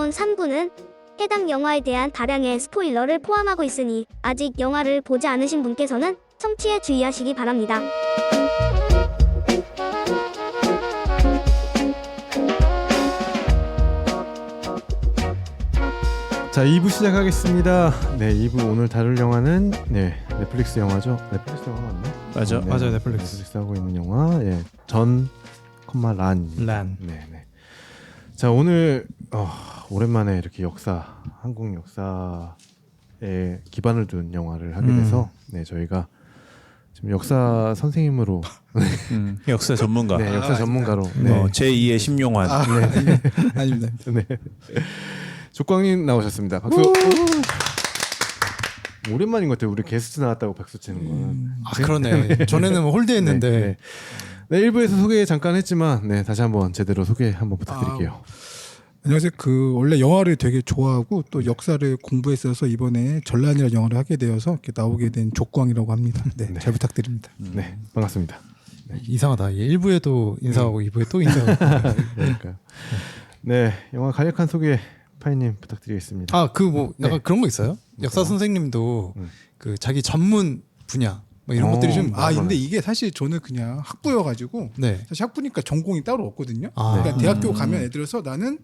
다음 3부는 해당 영화에 대한 다량의 스포일러를 포함하고 있으니 아직 영화를 보지 않으신 분께서는 청취에 주의하시기 바랍니다. 자, 2부 시작하겠습니다. 네, 2부 오늘 다룰 영화는 넷플릭스 영화죠. 넷플릭스 영화 맞나? 맞아, 네, 맞아요. 넷플릭스 하고 있는 영화, 전, 란. 네. 자, 오늘 오랜만에 이렇게 한국 역사에 기반을 둔 영화를 하게 돼서 저희가 지금 역사 선생님으로 역사 전문가. 네, 역사 전문가로 제2의 심용환. 아닙니다. 네. 조광인 나오셨습니다. 박수. 오랜만인 것 같아요. 우리 게스트 나왔다고 박수 치는 거는. 그러네. 전에는 홀드했는데. 네, 1부에서 소개 잠깐 했지만 다시 한번 제대로 소개 한번 부탁드릴게요. 안녕하세요. 원래 영화를 되게 좋아하고 또 역사를 공부했어서 이번에 전란이라는 영화를 하게 되어서 이렇게 나오게 된 족광이라고 합니다. 네. 잘 부탁드립니다. 네, 반갑습니다. 이상하다. 1부에도 인사하고 2부에 또 인사하고. 그러니까요. 네, 영화 간략한 소개 파이님 부탁드리겠습니다. 약간 그런 거 있어요? 역사 선생님도 그 자기 전문 분야 뭐 이런 것들이 좀. 근데 이게 사실 저는 그냥 학부여가지고 사실 학부니까 전공이 따로 없거든요. 그러니까 대학교 가면 예를 들어서 나는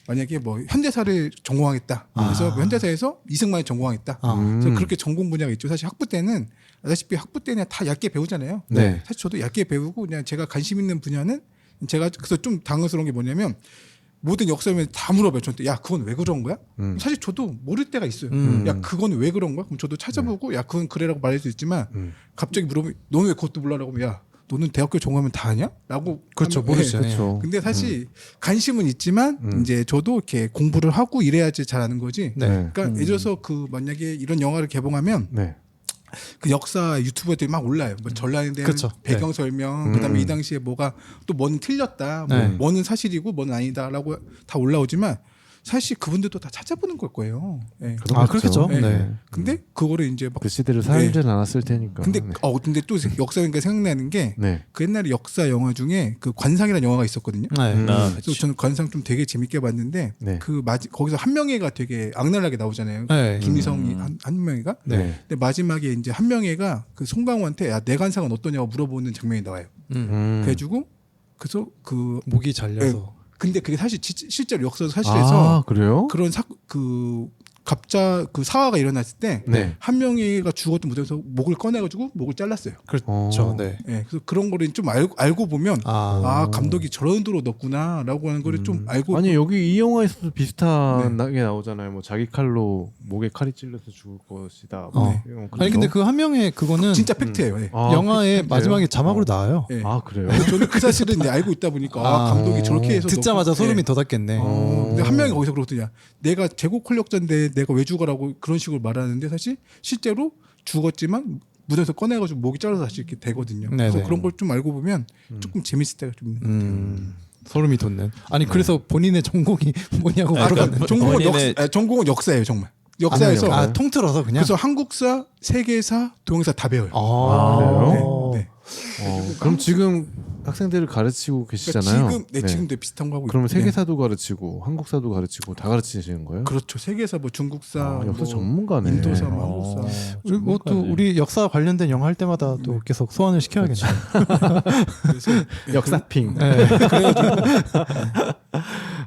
만약에 뭐 현대사를 전공하겠다. 그래서 현대사에서 이승만을 전공하겠다. 그래서 그렇게 전공 분야가 있죠. 사실 학부 때는 아시다시피 학부 때는 다 얇게 배우잖아요. 네. 사실 저도 얇게 배우고 그냥 제가 관심 있는 분야는 제가 그래서 좀 당황스러운 게 뭐냐면 모든 역사면 다 물어봐요. 저한테 야 그건 왜 그런 거야? 사실 저도 모를 때가 있어요. 야 그건 왜 그런 거야? 그럼 저도 찾아보고 야 그건 그래라고 말할 수 있지만 갑자기 물어보면 너는 왜 그것도 몰라라고 하면 야 너는 대학교 전공하면 다 아냐? 라고 그렇죠. 모르죠. 그렇죠. 근데 사실 관심은 있지만 이제 저도 이렇게 공부를 하고 이래야지 잘하는 거지. 그러니까 예를 들어서 만약에 이런 영화를 개봉하면 그 역사 유튜버들이 막 올라요. 뭐 전란에 대한 배경 설명, 그다음에 이 당시에 뭐가 또 뭐는 틀렸다, 뭐는 사실이고 뭐는 아니다라고 다 올라오지만 사실 그분들도 다 찾아보는 걸 거예요. 네. 그렇겠죠. 네. 근데 그거를 이제 막 그 시대를 살지는 않았을 테니까. 근데 또 역사니까 생각나는 게 그 옛날에 역사 영화 중에 그 관상이라는 영화가 있었거든요. 그래서 저는 관상 좀 되게 재밌게 봤는데 거기서 한명회가 되게 악랄하게 나오잖아요. 김미성이 한명회가. 근데 마지막에 이제 한명회가 그 송강호한테 야 내 관상은 어떠냐고 물어보는 장면이 나와요. 그래가지고 그래서 그 목이 잘려서. 근데 그게 사실 실제로 역사 사실에서 그래요? 그런 그 사화가 일어났을 때 한명회가 죽었던 무대에서 목을 꺼내가지고 목을 잘랐어요. 그렇죠. 그래서 그런 거를 좀 알고 보면 감독이 저런 도로 넣었구나라고 하는 거를 좀 알고. 아니 여기 이 영화에서도 비슷하게 나오잖아요. 뭐 자기 칼로 목에 칼이 찔려서 죽을 것이다. 아니 근데 그 한 명의 그거는 진짜 팩트예요. 영화의 마지막에 자막으로 나와요. 그래요? 저는 그 사실은 알고 있다 보니까 감독이 저렇게 해서 듣자마자 소름이 돋았겠네. 근데 한 명이 거기서 그러더냐. 내가 제국 권력자인데 내가 왜 죽어라고 그런 식으로 말하는데 사실 실제로 죽었지만 무대에서 꺼내가지고 목이 잘라서 다시 이렇게 되거든요. 그래서 그런 걸 좀 알고 보면 조금 재밌을 때가 좀 있는 것 같아요. 소름이 돋는. 아니 그래서 본인의 전공이 뭐냐고 물어봤는데 전공은 역사예요 정말. 역사에서 통틀어서 그냥. 그래서 한국사, 세계사, 동영사 다 배워요. 그래요? 네. 그럼 지금 학생들을 가르치고 계시잖아요. 그러니까 지금도 비슷한 거 하고. 그러면 세계사도 가르치고 한국사도 가르치고 다 가르치시는 거예요? 그렇죠. 세계사, 뭐 중국사, 역사 전문가네. 인도사, 한국사. 그리고 또 우리 역사 관련된 영화 할 때마다 또 계속 소환을 시켜야겠죠. 그래서 역사핑.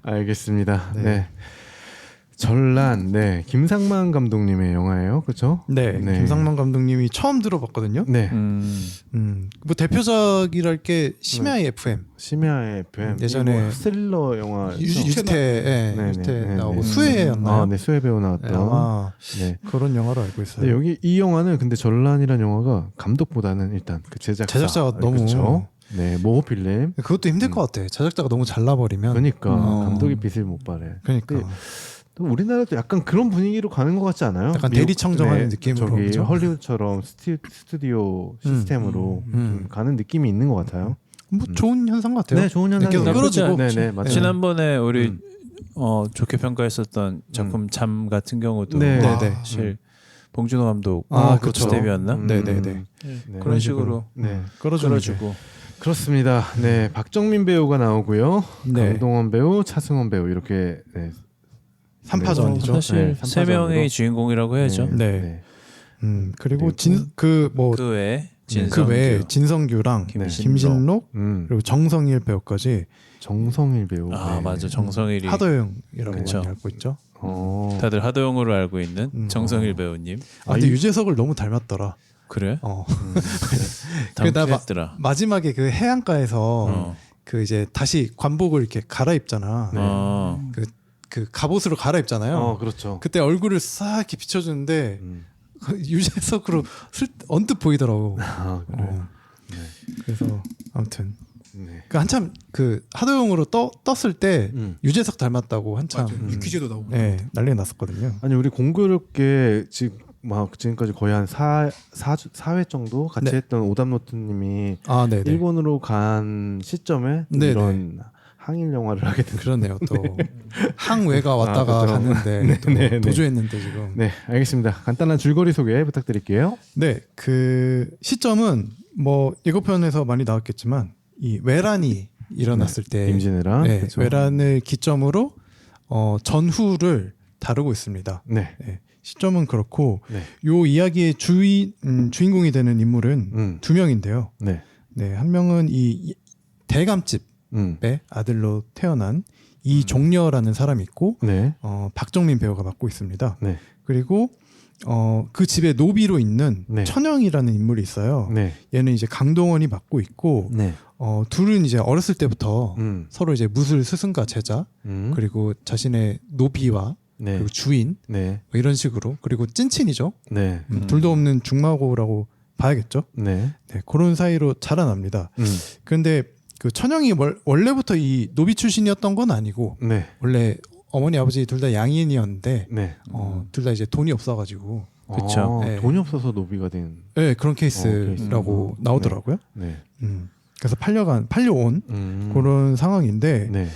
알겠습니다. 네. 전란, 김상만 감독님의 영화예요, 그렇죠? 네, 김상만 감독님이 처음 들어봤거든요. 뭐 대표작이랄 게 심야의 FM. 심야의 FM. 예전에 스릴러 영화. 유지태 나오고 수혜였나요? 네, 수혜 배우 나왔던. 아마 그런 영화로 알고 있어요. 여기 이 영화는 근데 전란이라는 영화가 감독보다는 일단 그 제작자가 너무. 그렇죠? 모호 필름. 그것도 힘들 것 같아. 제작자가 너무 잘라버리면. 그러니까 감독이 빛을 못 발해. 그러니까. 또 우리나라도 약간 그런 분위기로 가는 것 같지 않아요? 약간 대리청정하는 느낌으로. 저기 헐리우드처럼 스튜디오 시스템으로 좀 가는 느낌이 있는 것 같아요. 뭐 좋은 현상 같아요. 네, 좋은 현상. 계속 끌어주고. 맞아요. 지난번에 우리 좋게 평가했었던 작품 잠 같은 경우도 사실 봉준호 감독 그렇죠. 데뷔였나? 그런 식으로 끌어주고. 그렇습니다. 박정민 배우가 나오고요. 강동원 배우, 차승원 배우 이렇게 3파전이죠. 사실 네, 세 명의 주인공이라고 해야죠. 네. 그리고 그 외에 진성규랑 김신록 그리고 정성일 배우까지. 정성일 배우. 아 맞아, 정성일이 하도영이라고 많이 알고 있죠. 다들 하도영으로 알고 있는 정성일 배우님. 근데 유재석을 너무 닮았더라. 그래? 닮았더라. 마지막에 그 해안가에서 그 이제 다시 관복을 이렇게 갈아입잖아. 그 갑옷으로 갈아입잖아요. 그렇죠. 그때 얼굴을 싹 이렇게 비춰주는데 유재석으로 언뜻 보이더라고. 그래서 아무튼 그 한참 그 하도영으로 떴을 때 유재석 닮았다고 한참 유퀴즈도 나오고 난리가 났었거든요. 아니 우리 공교롭게 지금까지 거의 한 4회 정도 같이 했던 오답노트님이 일본으로 간 시점에 이런 항일 영화를 하게 된. 그러네요. 또 항외가 왔다가 갔는데 도주했는데 지금. 네, 알겠습니다. 간단한 줄거리 소개 부탁드릴게요. 네, 그 시점은 뭐 예고편에서 많이 나왔겠지만 이 외란이 일어났을 때 임진왜란 그렇죠. 외란을 기점으로 전후를 다루고 있습니다. 네. 시점은 그렇고 요 이야기의 주인공이 되는 인물은 두 명인데요. 한 명은 이 대감집의 아들로 태어난 이종려라는 사람이 있고 박정민 배우가 맡고 있습니다. 그리고 그 집에 노비로 있는 천영이라는 인물이 있어요. 얘는 이제 강동원이 맡고 있고 둘은 이제 어렸을 때부터 서로 이제 무술 스승과 제자 그리고 자신의 노비와 그리고 주인 뭐 이런 식으로 그리고 찐친이죠. 둘도 없는 중마고라고 봐야겠죠. 그런 사이로 자라납니다. 그런데 그 천영이 원래부터 이 노비 출신이었던 건 아니고 원래 어머니 아버지 둘 다 양인이었는데 둘 다 이제 돈이 없어가지고 그렇죠. 돈이 없어서 노비가 된 그런 케이스라고 나오더라고요. 그래서 팔려온 그런 상황인데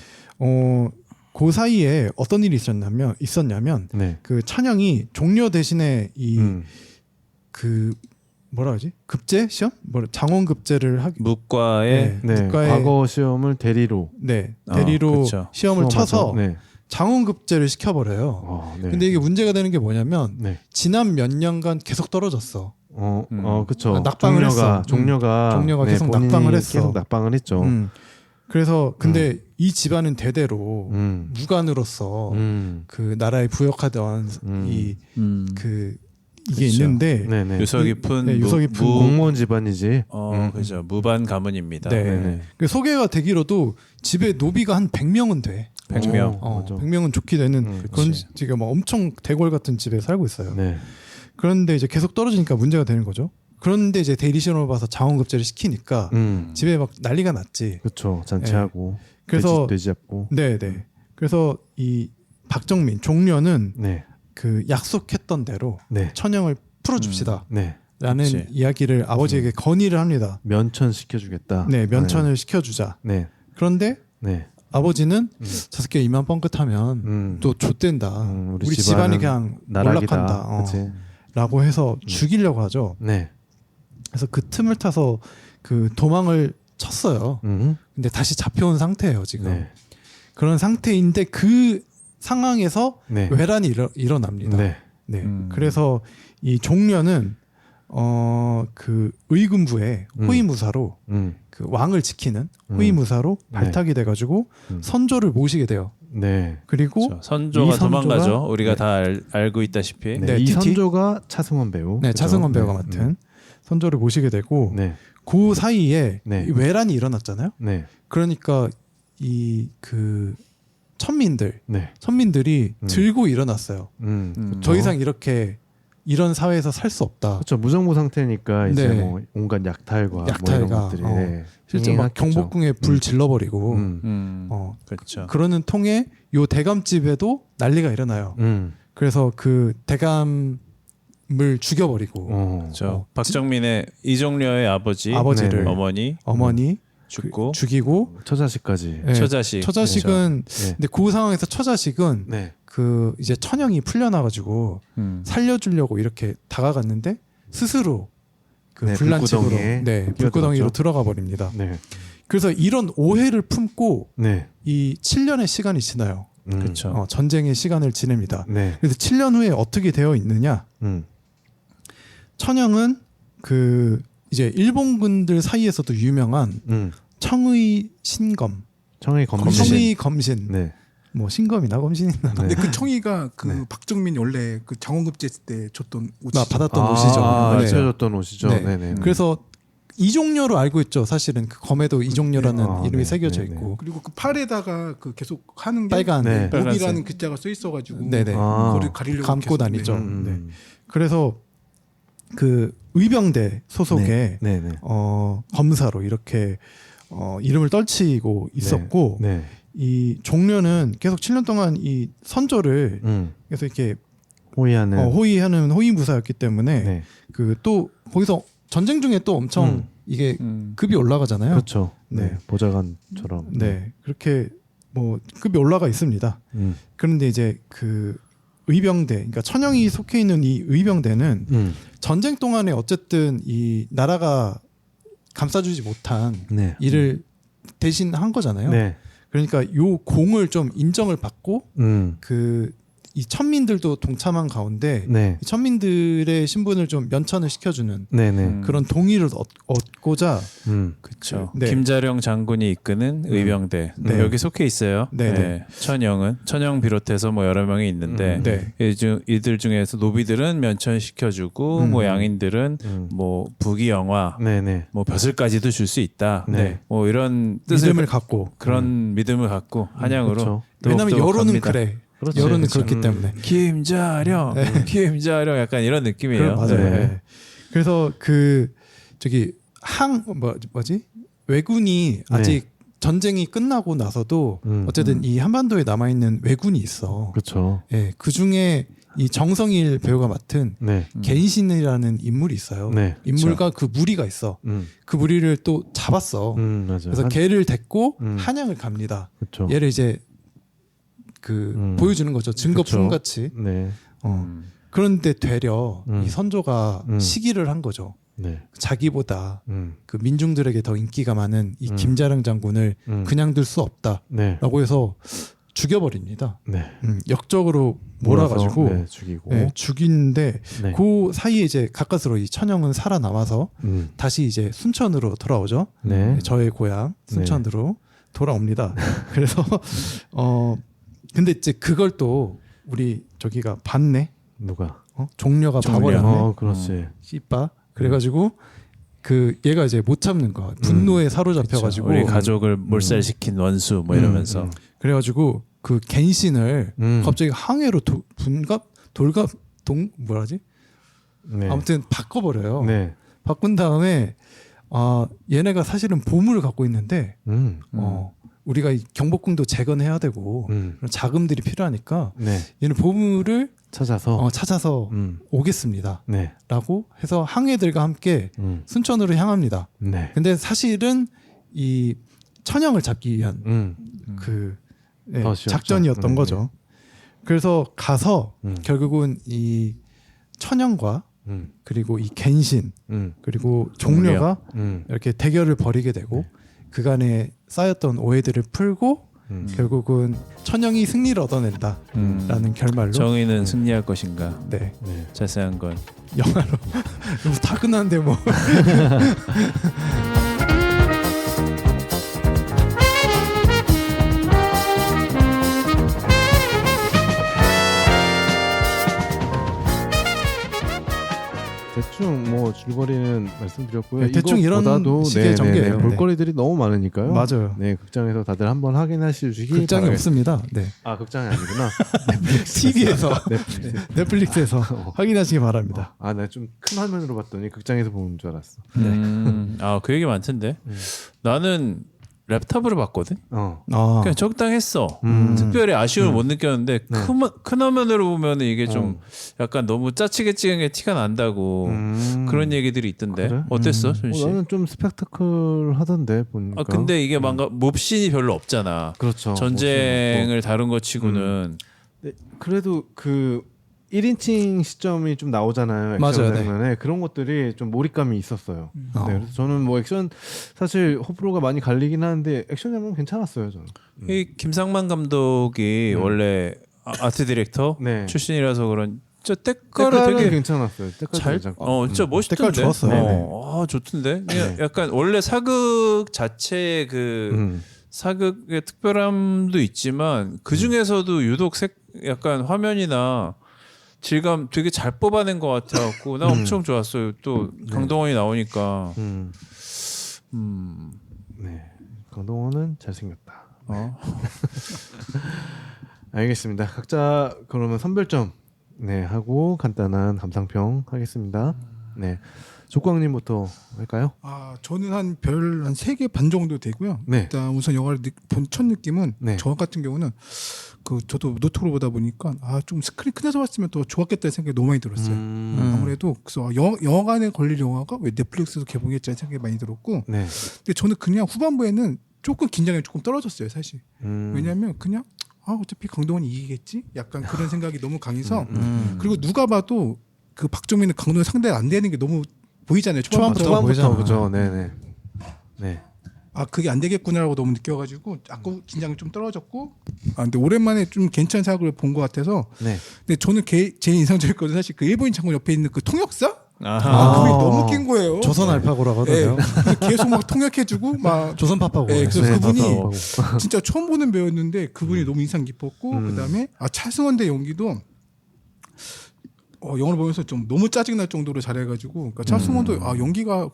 그 사이에 어떤 일이 있었냐면 그 천영이 종려 대신에 그 뭐라 하지? 급제 시험? 장원급제를 하기 무과의 과거 시험을 대리로 그렇죠. 시험을 쳐서 장원급제를 시켜버려요. 근데 이게 문제가 되는 게 뭐냐면 지난 몇 년간 계속 떨어졌어. 그렇죠. 낙방을 했어. 종려가 계속 낙방을 했어. 계속 낙방을 했죠. 그래서 근데 이 집안은 대대로 무관으로서 그 나라에 부역하던 이게 있는데 유서 깊은 공무원 집안이지. 그죠. 무반 가문입니다. 그 소개가 되기로도 집에 노비가 한 100명은 돼. 100명. 100명은 좋게 되는 그런 지금 막 엄청 대궐 같은 집에 살고 있어요. 그런데 이제 계속 떨어지니까 문제가 되는 거죠. 그런데 이제 대리 시험을 봐서 장원급제를 시키니까 집에 막 난리가 났지. 그렇죠. 잔치하고 그래서 돼지 잡고. 그래서 이 박정민 종려는 그 약속했던 대로 천영을 풀어줍시다. 라는 이야기를 아버지에게 건의를 합니다. 면천 시켜주겠다. 면천을 시켜주자. 그런데 아버지는 저 새끼 이만 뻥끗하면 또 좆된다. 우리 집안이 그냥 몰락한다. 라고 해서 죽이려고 하죠. 그래서 그 틈을 타서 그 도망을 쳤어요. 근데 다시 잡혀온 상태예요 지금. 그런 상태인데 그 상황에서 외란이 일어납니다. 그래서 이 종려는 그 의군부의 호위무사로 그 왕을 지키는 호위무사로 발탁이 돼가지고 선조를 모시게 돼요. 그리고 그렇죠. 선조가 도망가죠. 우리가 다 알고 있다시피. 이 선조가 차승원 배우. 차승원 배우가 맡은 선조를 모시게 되고 그 사이에 이 외란이 일어났잖아요. 그러니까 이 그 천민들이 들고 일어났어요. 더 이상 이런 사회에서 살 수 없다. 그렇죠. 무정부 상태니까 이제 뭐 온갖 약탈과 뭐 이런 것들이 실제 막 경복궁에 불 질러버리고 그렇죠. 그러는 통에 요 대감집에도 난리가 일어나요. 그래서 그 대감을 죽여버리고 박정민의 이종려의 아버지를 어머니 죽이고 처자식까지. 처자식은 근데 그 상황에서 처자식은 그 이제 천영이 풀려나가지고 살려주려고 이렇게 다가갔는데 스스로 그 불난집으로 불구덩이로 들어가 버립니다. 그래서 이런 오해를 품고 이 7년의 시간이 지나요. 그렇죠. 전쟁의 시간을 지냅니다. 네. 그래서 7년 후에 어떻게 되어 있느냐? 천영은 그 이제 일본군들 사이에서도 유명한 청의 신검, 청의 검신. 네. 뭐 신검이나 검신이나. 근데 그 청의가 그 박정민이 원래 그 장원급제 때 줬던 옷이죠. 받았던 옷이죠. 네. 줬던 옷이죠. 네. 그래서 이종료로 알고 있죠. 사실은 그 검에도 이종료라는 이름이 새겨져 있고. 그리고 그 팔에다가 그 계속 하는 게 빨간 목이라는 글자가 써 있어가지고 그거를 가리려고 감고 다니죠. 네. 그래서 그 의병대 소속의 검사로 이렇게 이름을 떨치고 있었고 이 종려는 계속 7년 동안 이 선조를 계속 이렇게 호위하는 호위무사였기 때문에 그 또 거기서 전쟁 중에 또 엄청 이게 급이 올라가잖아요. 그렇죠. 네. 보좌관처럼. 네. 그렇게 뭐 급이 올라가 있습니다. 그런데 이제 그 의병대, 그러니까 천영이 속해 있는 이 의병대는 전쟁 동안에 어쨌든 이 나라가 감싸주지 못한 일을 대신 한 거잖아요. 네. 그러니까 요 공을 좀 인정을 받고 그 이 천민들도 동참한 가운데 이 천민들의 신분을 좀 면천을 시켜주는 그런 동의를 얻고자 그렇죠. 김자령 장군이 이끄는 의병대 여기 속해 있어요. 천영 비롯해서 뭐 여러 명이 있는데 이들 중에서 노비들은 면천시켜주고 뭐 양인들은 뭐 부귀영화 뭐 벼슬까지도 줄 수 있다. 뭐 이런 믿음을 갖고 그런 믿음을 갖고 한양으로 그렇죠. 왜냐하면 여론은 그래. 그렇지, 여론은 그렇죠. 그렇기 때문에 김자령 약간 이런 느낌이에요. 맞아요. 그래서 그 저기 뭐지 왜군이 아직 전쟁이 끝나고 나서도 어쨌든 이 한반도에 남아 있는 왜군이 있어. 그렇죠. 그 중에 이 정성일 배우가 맡은 겐신이라는 인물이 있어요. 인물과 그 무리가 있어. 그 무리를 또 잡았어. 그래서 걔를 데리고 한양을 갑니다. 그쵸. 얘를 이제 보여주는 거죠. 증거품 같이. 그런데 되려 이 선조가 시기를 한 거죠. 자기보다 그 민중들에게 더 인기가 많은 이 김자령 장군을 그냥 둘 수 없다라고 해서 죽여버립니다. 역적으로 몰아가지고 죽이고 죽이는데 그 사이에 이제 가까스로 이 천영은 살아남아서 다시 이제 순천으로 돌아오죠. 저의 고향 순천으로 돌아옵니다. 그래서 근데 이제 그걸 또 우리 저기가 봤네. 누가? 종려가 봐버렸네. 그렇지. 씨빠. 그래가지고 그 얘가 이제 못 참는 거야. 분노에 사로잡혀가지고 우리 가족을 몰살시킨 원수 뭐 이러면서. 그래가지고 그 겐신을 갑자기 항해로 뭐라지? 아무튼 바꿔버려요. 바꾼 다음에 얘네가 사실은 보물을 갖고 있는데 우리가 이 경복궁도 재건해야 되고 그런 자금들이 필요하니까 얘는 보물을 찾아서 오겠습니다. 라고 해서 항해들과 함께 순천으로 향합니다. 근데 사실은 이 천영을 잡기 위한 작전이었던 거죠. 그래서 가서 결국은 이 천영과 그리고 이 겐신 그리고 종려가 이렇게 대결을 벌이게 되고 그간에 쌓였던 오해들을 풀고 결국은 천영이 승리를 얻어낸다라는 결말로 정의는 승리할 것인가. 자세한 건 영화로 다 끝났는데 뭐. 대충 뭐 줄거리는 말씀드렸고요. 대충 이런 식의 전개예요. 볼거리들이 너무 많으니까요. 맞아요. 극장에서 다들 한번 확인하시기 극장이 바라요. 없습니다. 극장이 아니구나. TV에서 넷플릭스에서 확인하시기 바랍니다. 나 좀 큰 화면으로 봤더니 극장에서 보는 줄 알았어. 그 얘기 많던데. 나는 랩탑으로 봤거든. 그냥 적당했어. 특별히 아쉬움을 못 느꼈는데 큰 화면으로 보면 이게 좀 약간 너무 짜치게 찍은 게 티가 난다고 그런 얘기들이 있던데. 그래? 어땠어, 준씨? 나는 좀 스펙타클하던데 보니까. 근데 이게 뭔가 몹신이 별로 없잖아. 그렇죠. 전쟁을 다룬 것 치고는. 그래도 1인칭 시점이 좀 나오잖아요. 액션 맞아요, 장면에 그런 것들이 좀 몰입감이 있었어요. 네, 그래서 저는 뭐 액션 사실 호불호가 많이 갈리긴 하는데 액션 장면 괜찮았어요. 저는. 이 김상만 감독이 원래 아트 디렉터 네. 출신이라서 그런 저 때깔을 되게 괜찮았어요. 잘, 진짜 멋있던데. 때깔 좋았어요. 좋던데. 그냥 약간 원래 사극 자체의 그 사극의 특별함도 있지만 그 중에서도 유독 약간 화면이나 질감 되게 잘 뽑아낸 것 같아갖고 나 엄청 좋았어요. 또 강동원이 나오니까. 네, 강동원은 잘생겼다. 알겠습니다. 각자 그러면 선별점 네 하고 간단한 감상평 하겠습니다. 네, 조광님부터 할까요? 저는 한 별 한 3개 반 정도 되고요. 네. 일단 우선 영화를 본 첫 느낌은 네. 저 같은 경우는 저도 노트로 보다 보니까 좀 스크린 큰 데서 봤으면 더 좋았겠다는 생각이 너무 많이 들었어요. 아무래도 그래서 영화관에 걸릴 영화가 왜 넷플릭스에서 개봉했지 생각이 많이 들었고, 네. 근데 저는 그냥 후반부에는 조금 긴장이 조금 떨어졌어요, 사실. 왜냐하면 그냥 어차피 강동원이 이기겠지? 약간 그런 생각이 너무 강해서 그리고 누가 봐도 그 박정민은 강동원 상대가 안 되는 게 너무 보이잖아요. 초반부터 그죠. 네네. 네. 그게 안 되겠구나라고 너무 느껴가지고 자꾸 긴장이 좀 떨어졌고, 근데 오랜만에 좀 괜찮은 사극을 본 것 같아서. 네. 근데 저는 제일 인상적이었거든요. 사실 그 일본인 장군 옆에 있는 그 통역사? 그게 너무 웃긴 거예요. 조선 알파고라고 하더라고요. 네. 계속 막 통역해주고 막 조선 파파고. 네, 그래서 그분이 진짜 처음 보는 배우였는데 그분이 너무 인상 깊었고, 그다음에 차승원대 연기도 영화를 보면서 좀 너무 짜증날 정도로 잘해가지고, 그러니까 차승원도 연기가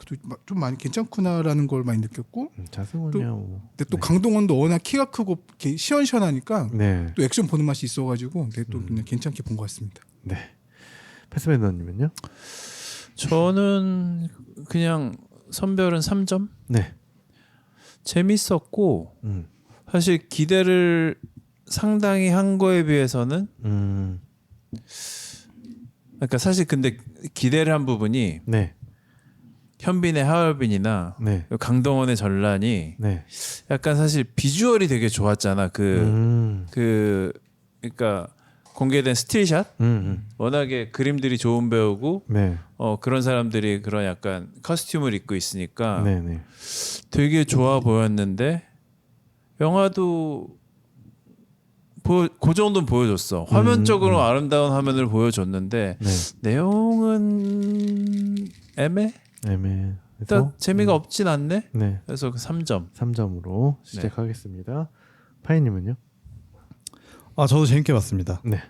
좀 많이 괜찮구나라는 걸 많이 느꼈고, 차승원이야. 근데 또 강동원도 워낙 키가 크고 시원시원하니까 또 액션 보는 맛이 있어가지고, 근데 또 그냥 괜찮게 본 것 같습니다. 네. 패스밴더님은요? 저는 그냥 선별은 3점. 네. 재밌었고 사실 기대를 상당히 한 거에 비해서는 그러니까 사실 근데 기대를 한 부분이 현빈의 하얼빈이나 강동원의 전란이 약간 사실 비주얼이 되게 좋았잖아. 그러니까 공개된 스틸샷 워낙에 그림들이 좋은 배우고 그런 사람들이 그런 약간 커스튬을 입고 있으니까 되게 좋아 보였는데 영화도 그 정도는 보여줬어. 화면적으로 아름다운 화면을 보여줬는데 내용은 일단 재미가 없진 않네. 그래서 3점으로 시작하겠습니다. 파이님은요? 저도 재밌게 봤습니다. 네.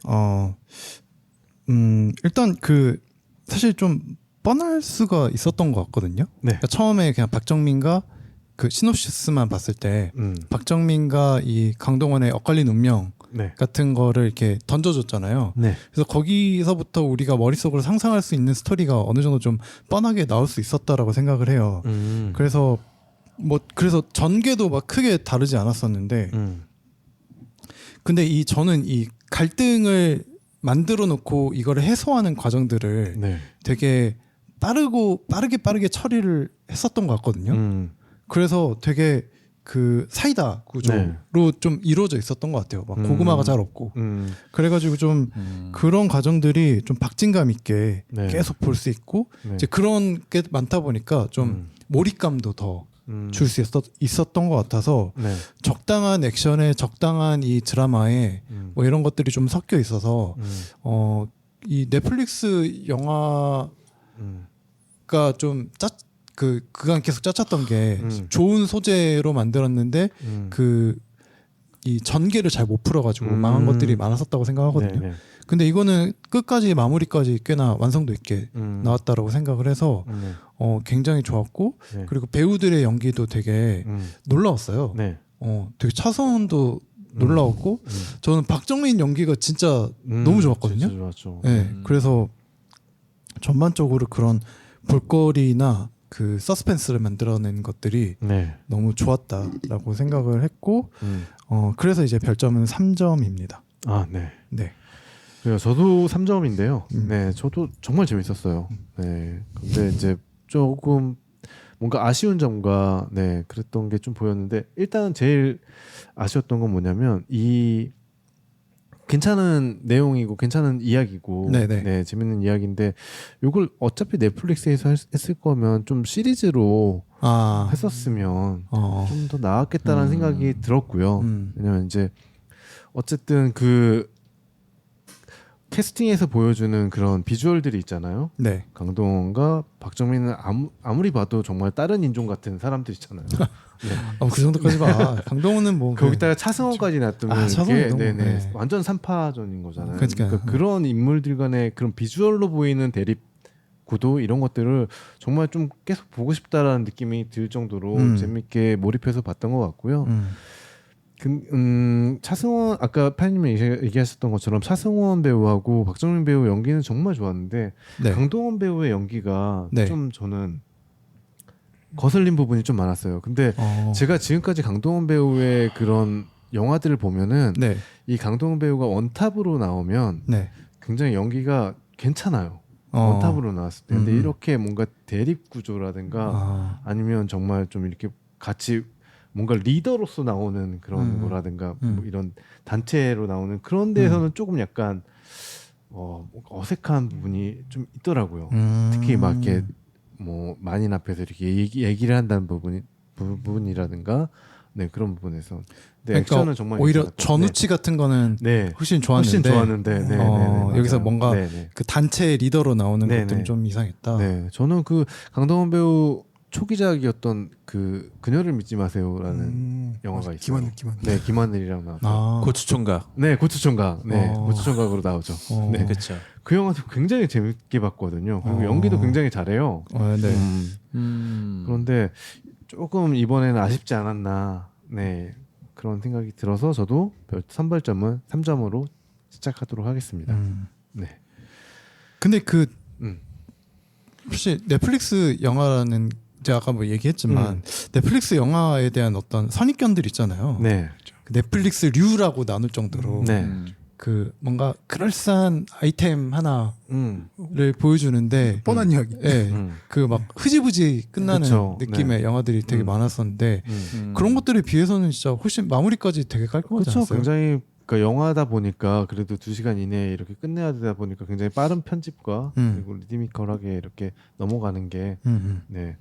일단 사실 좀 뻔할 수가 있었던 것 같거든요. 그러니까 처음에 그냥 박정민과 그 시놉시스만 봤을 때 박정민과 이 강동원의 엇갈린 운명 같은 거를 이렇게 던져줬잖아요. 그래서 거기서부터 우리가 머릿속으로 상상할 수 있는 스토리가 어느 정도 좀 뻔하게 나올 수 있었다라고 생각을 해요. 그래서 전개도 막 크게 다르지 않았었는데 근데 저는 이 갈등을 만들어 놓고 이거를 해소하는 과정들을 되게 빠르게 처리를 했었던 것 같거든요. 그래서 되게 그 사이다 구조로 좀 이루어져 있었던 것 같아요. 막 고구마가 잘 없고. 그래가지고 좀 그런 과정들이 좀 박진감 있게 계속 볼 수 있고 이제 그런 게 많다 보니까 좀 몰입감도 더 줄 수 있었던 것 같아서 적당한 액션에 적당한 이 드라마에 뭐 이런 것들이 좀 섞여 있어서 이 넷플릭스 영화가 좀 그간 계속 짜쳤던 게 좋은 소재로 만들었는데 이 전개를 잘 못 풀어가지고 망한 것들이 많았었다고 생각하거든요. 근데 이거는 끝까지 마무리까지 꽤나 완성도 있게 나왔다라고 생각을 해서 굉장히 좋았고 그리고 배우들의 연기도 되게 놀라웠어요. 되게 차성원도 놀라웠고 저는 박정민 연기가 진짜 너무 좋았거든요. 진짜 좋았죠. 그래서 전반적으로 그런 볼거리나 그 서스펜스를 만들어낸 것들이 너무 좋았다라고 생각을 했고 그래서 이제 별점은 3점입니다. 네. 저도 3점인데요. 네, 저도 정말 재밌었어요. 네, 근데 이제 조금 뭔가 아쉬운 점과 그랬던 게 좀 보였는데 일단은 제일 아쉬웠던 건 뭐냐면 괜찮은 내용이고 괜찮은 이야기고 네네. 네, 재밌는 이야기인데 이걸 어차피 넷플릭스에서 했을 거면 좀 시리즈로 했었으면 좀 더 나았겠다라는 생각이 들었고요. 왜냐면 이제 어쨌든 그 캐스팅에서 보여주는 그런 비주얼들이 있잖아요. 네. 강동원과 박정민은 아무리 봐도 정말 다른 인종 같은 사람들이잖아요. 네. 그 정도까지 봐. 강동원은 뭐 거기다가 차승원까지 놔두면 차승원도 네네 완전 3파전인 거잖아요. 그러니까 그런 인물들 간의 그런 비주얼로 보이는 대립 구도 이런 것들을 정말 좀 계속 보고 싶다라는 느낌이 들 정도로 재밌게 몰입해서 봤던 것 같고요. 차승원 아까 파님이 얘기하셨던 것처럼 차승원 배우하고 박정민 배우 연기는 정말 좋았는데 네. 강동원 배우의 연기가 네. 좀 저는 거슬린 부분이 좀 많았어요. 근데 제가 지금까지 강동원 배우의 그런 영화들을 보면은 네. 이 강동원 배우가 원탑으로 나오면 네. 굉장히 연기가 괜찮아요. 원탑으로 나왔을 때. 근데 이렇게 뭔가 대립 구조라든가 아니면 정말 좀 이렇게 같이 뭔가 리더로서 나오는 그런 거라든가 뭐 이런 단체로 나오는 그런 데에서는 조금 약간 어색한 부분이 좀 있더라고요. 특히 막 이렇게 뭐 만인 앞에서 이렇게 얘기를 한다는 부분이라든가 네 그런 부분에서. 네, 그러니까 액션은 정말 오히려 괜찮았고. 전우치 같은 거는 훨씬 좋았는데, 네, 여기서 맞아요. 뭔가 네네. 그 단체 리더로 나오는 것들은 좀 이상했다. 네, 저는 그 강동원 배우 초기작이었던 그 그녀를 믿지 마세요라는 영화가 있어요. 네, 김하늘이랑 나왔어요. 고추총각. 네, 고추총각. 네, 고추총각으로 나오죠. 네, 그렇죠. 그 영화도 굉장히 재밌게 봤거든요. 그리고 연기도 굉장히 잘해요. 네. 그런데 조금 이번에는 아쉽지 않았나. 네, 그런 생각이 들어서 저도 선발점은 3점으로 시작하도록 하겠습니다. 네. 근데 그 혹시 넷플릭스 영화라는 제가 아까 뭐 얘기했지만 넷플릭스 영화에 대한 어떤 선입견들 있잖아요. 네. 그 넷플릭스류라고 나눌 정도로 네. 그 뭔가 그럴싸한 아이템 하나를 보여주는데 뻔한 이야기. 네. 그 막 흐지부지 끝나는 그쵸. 느낌의 네. 영화들이 되게 많았었는데 그런 것들에 비해서는 진짜 훨씬 마무리까지 되게 깔끔하지 그렇죠. 않았어요? 굉장히 그러니까 영화다 보니까 그래도 2시간 이내에 이렇게 끝내야 되다 보니까 굉장히 빠른 편집과 그리고 리드미컬하게 이렇게 넘어가는 게 네.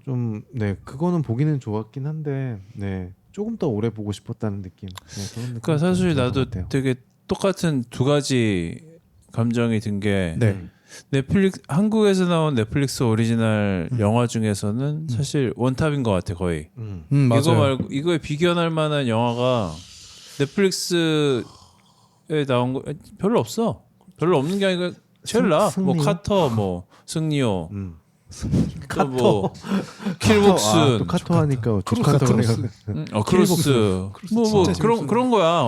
좀 네, 그거는 보기는 좋았긴 한데 네. 조금 더 오래 보고 싶었다는 느낌. 네, 그런 그러니까 사실 나도 되게 똑같은 두 가지 감정이 든 게 넷플릭스 한국에서 나온 넷플릭스 오리지널 영화 중에서는 사실 원탑인 것 같아 거의. 맞아요. 이거 말고 이거에 비견할 만한 영화가 넷플릭스에 나온 거 별로 없어. 별로 없는 게 아니라 제일 나. 뭐 카터, 뭐 승리호, 뭐 킬복순, 또 카토 하니까 크로스, 뭐 그런 거야.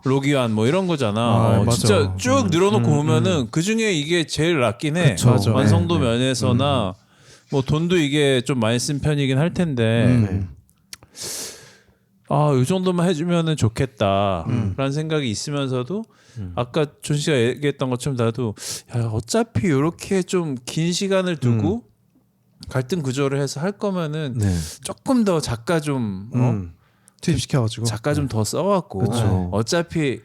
로기완 뭐 이런 거잖아. 진짜 쭉 늘어놓고 보면은 그 중에 이게 제일 낫긴 해. 그쵸. 완성도 면에서나 뭐 돈도 이게 좀 많이 쓴 편이긴 할 텐데. 이 정도만 해주면은 좋겠다라는 생각이 있으면서도 아까 존 씨가 얘기했던 것처럼 나도 어차피 이렇게 좀 긴 시간을 두고 갈등 구조를 해서 할 거면은 조금 더 작가 좀 투입시켜가지고 작가 좀 더 써갖고 어차피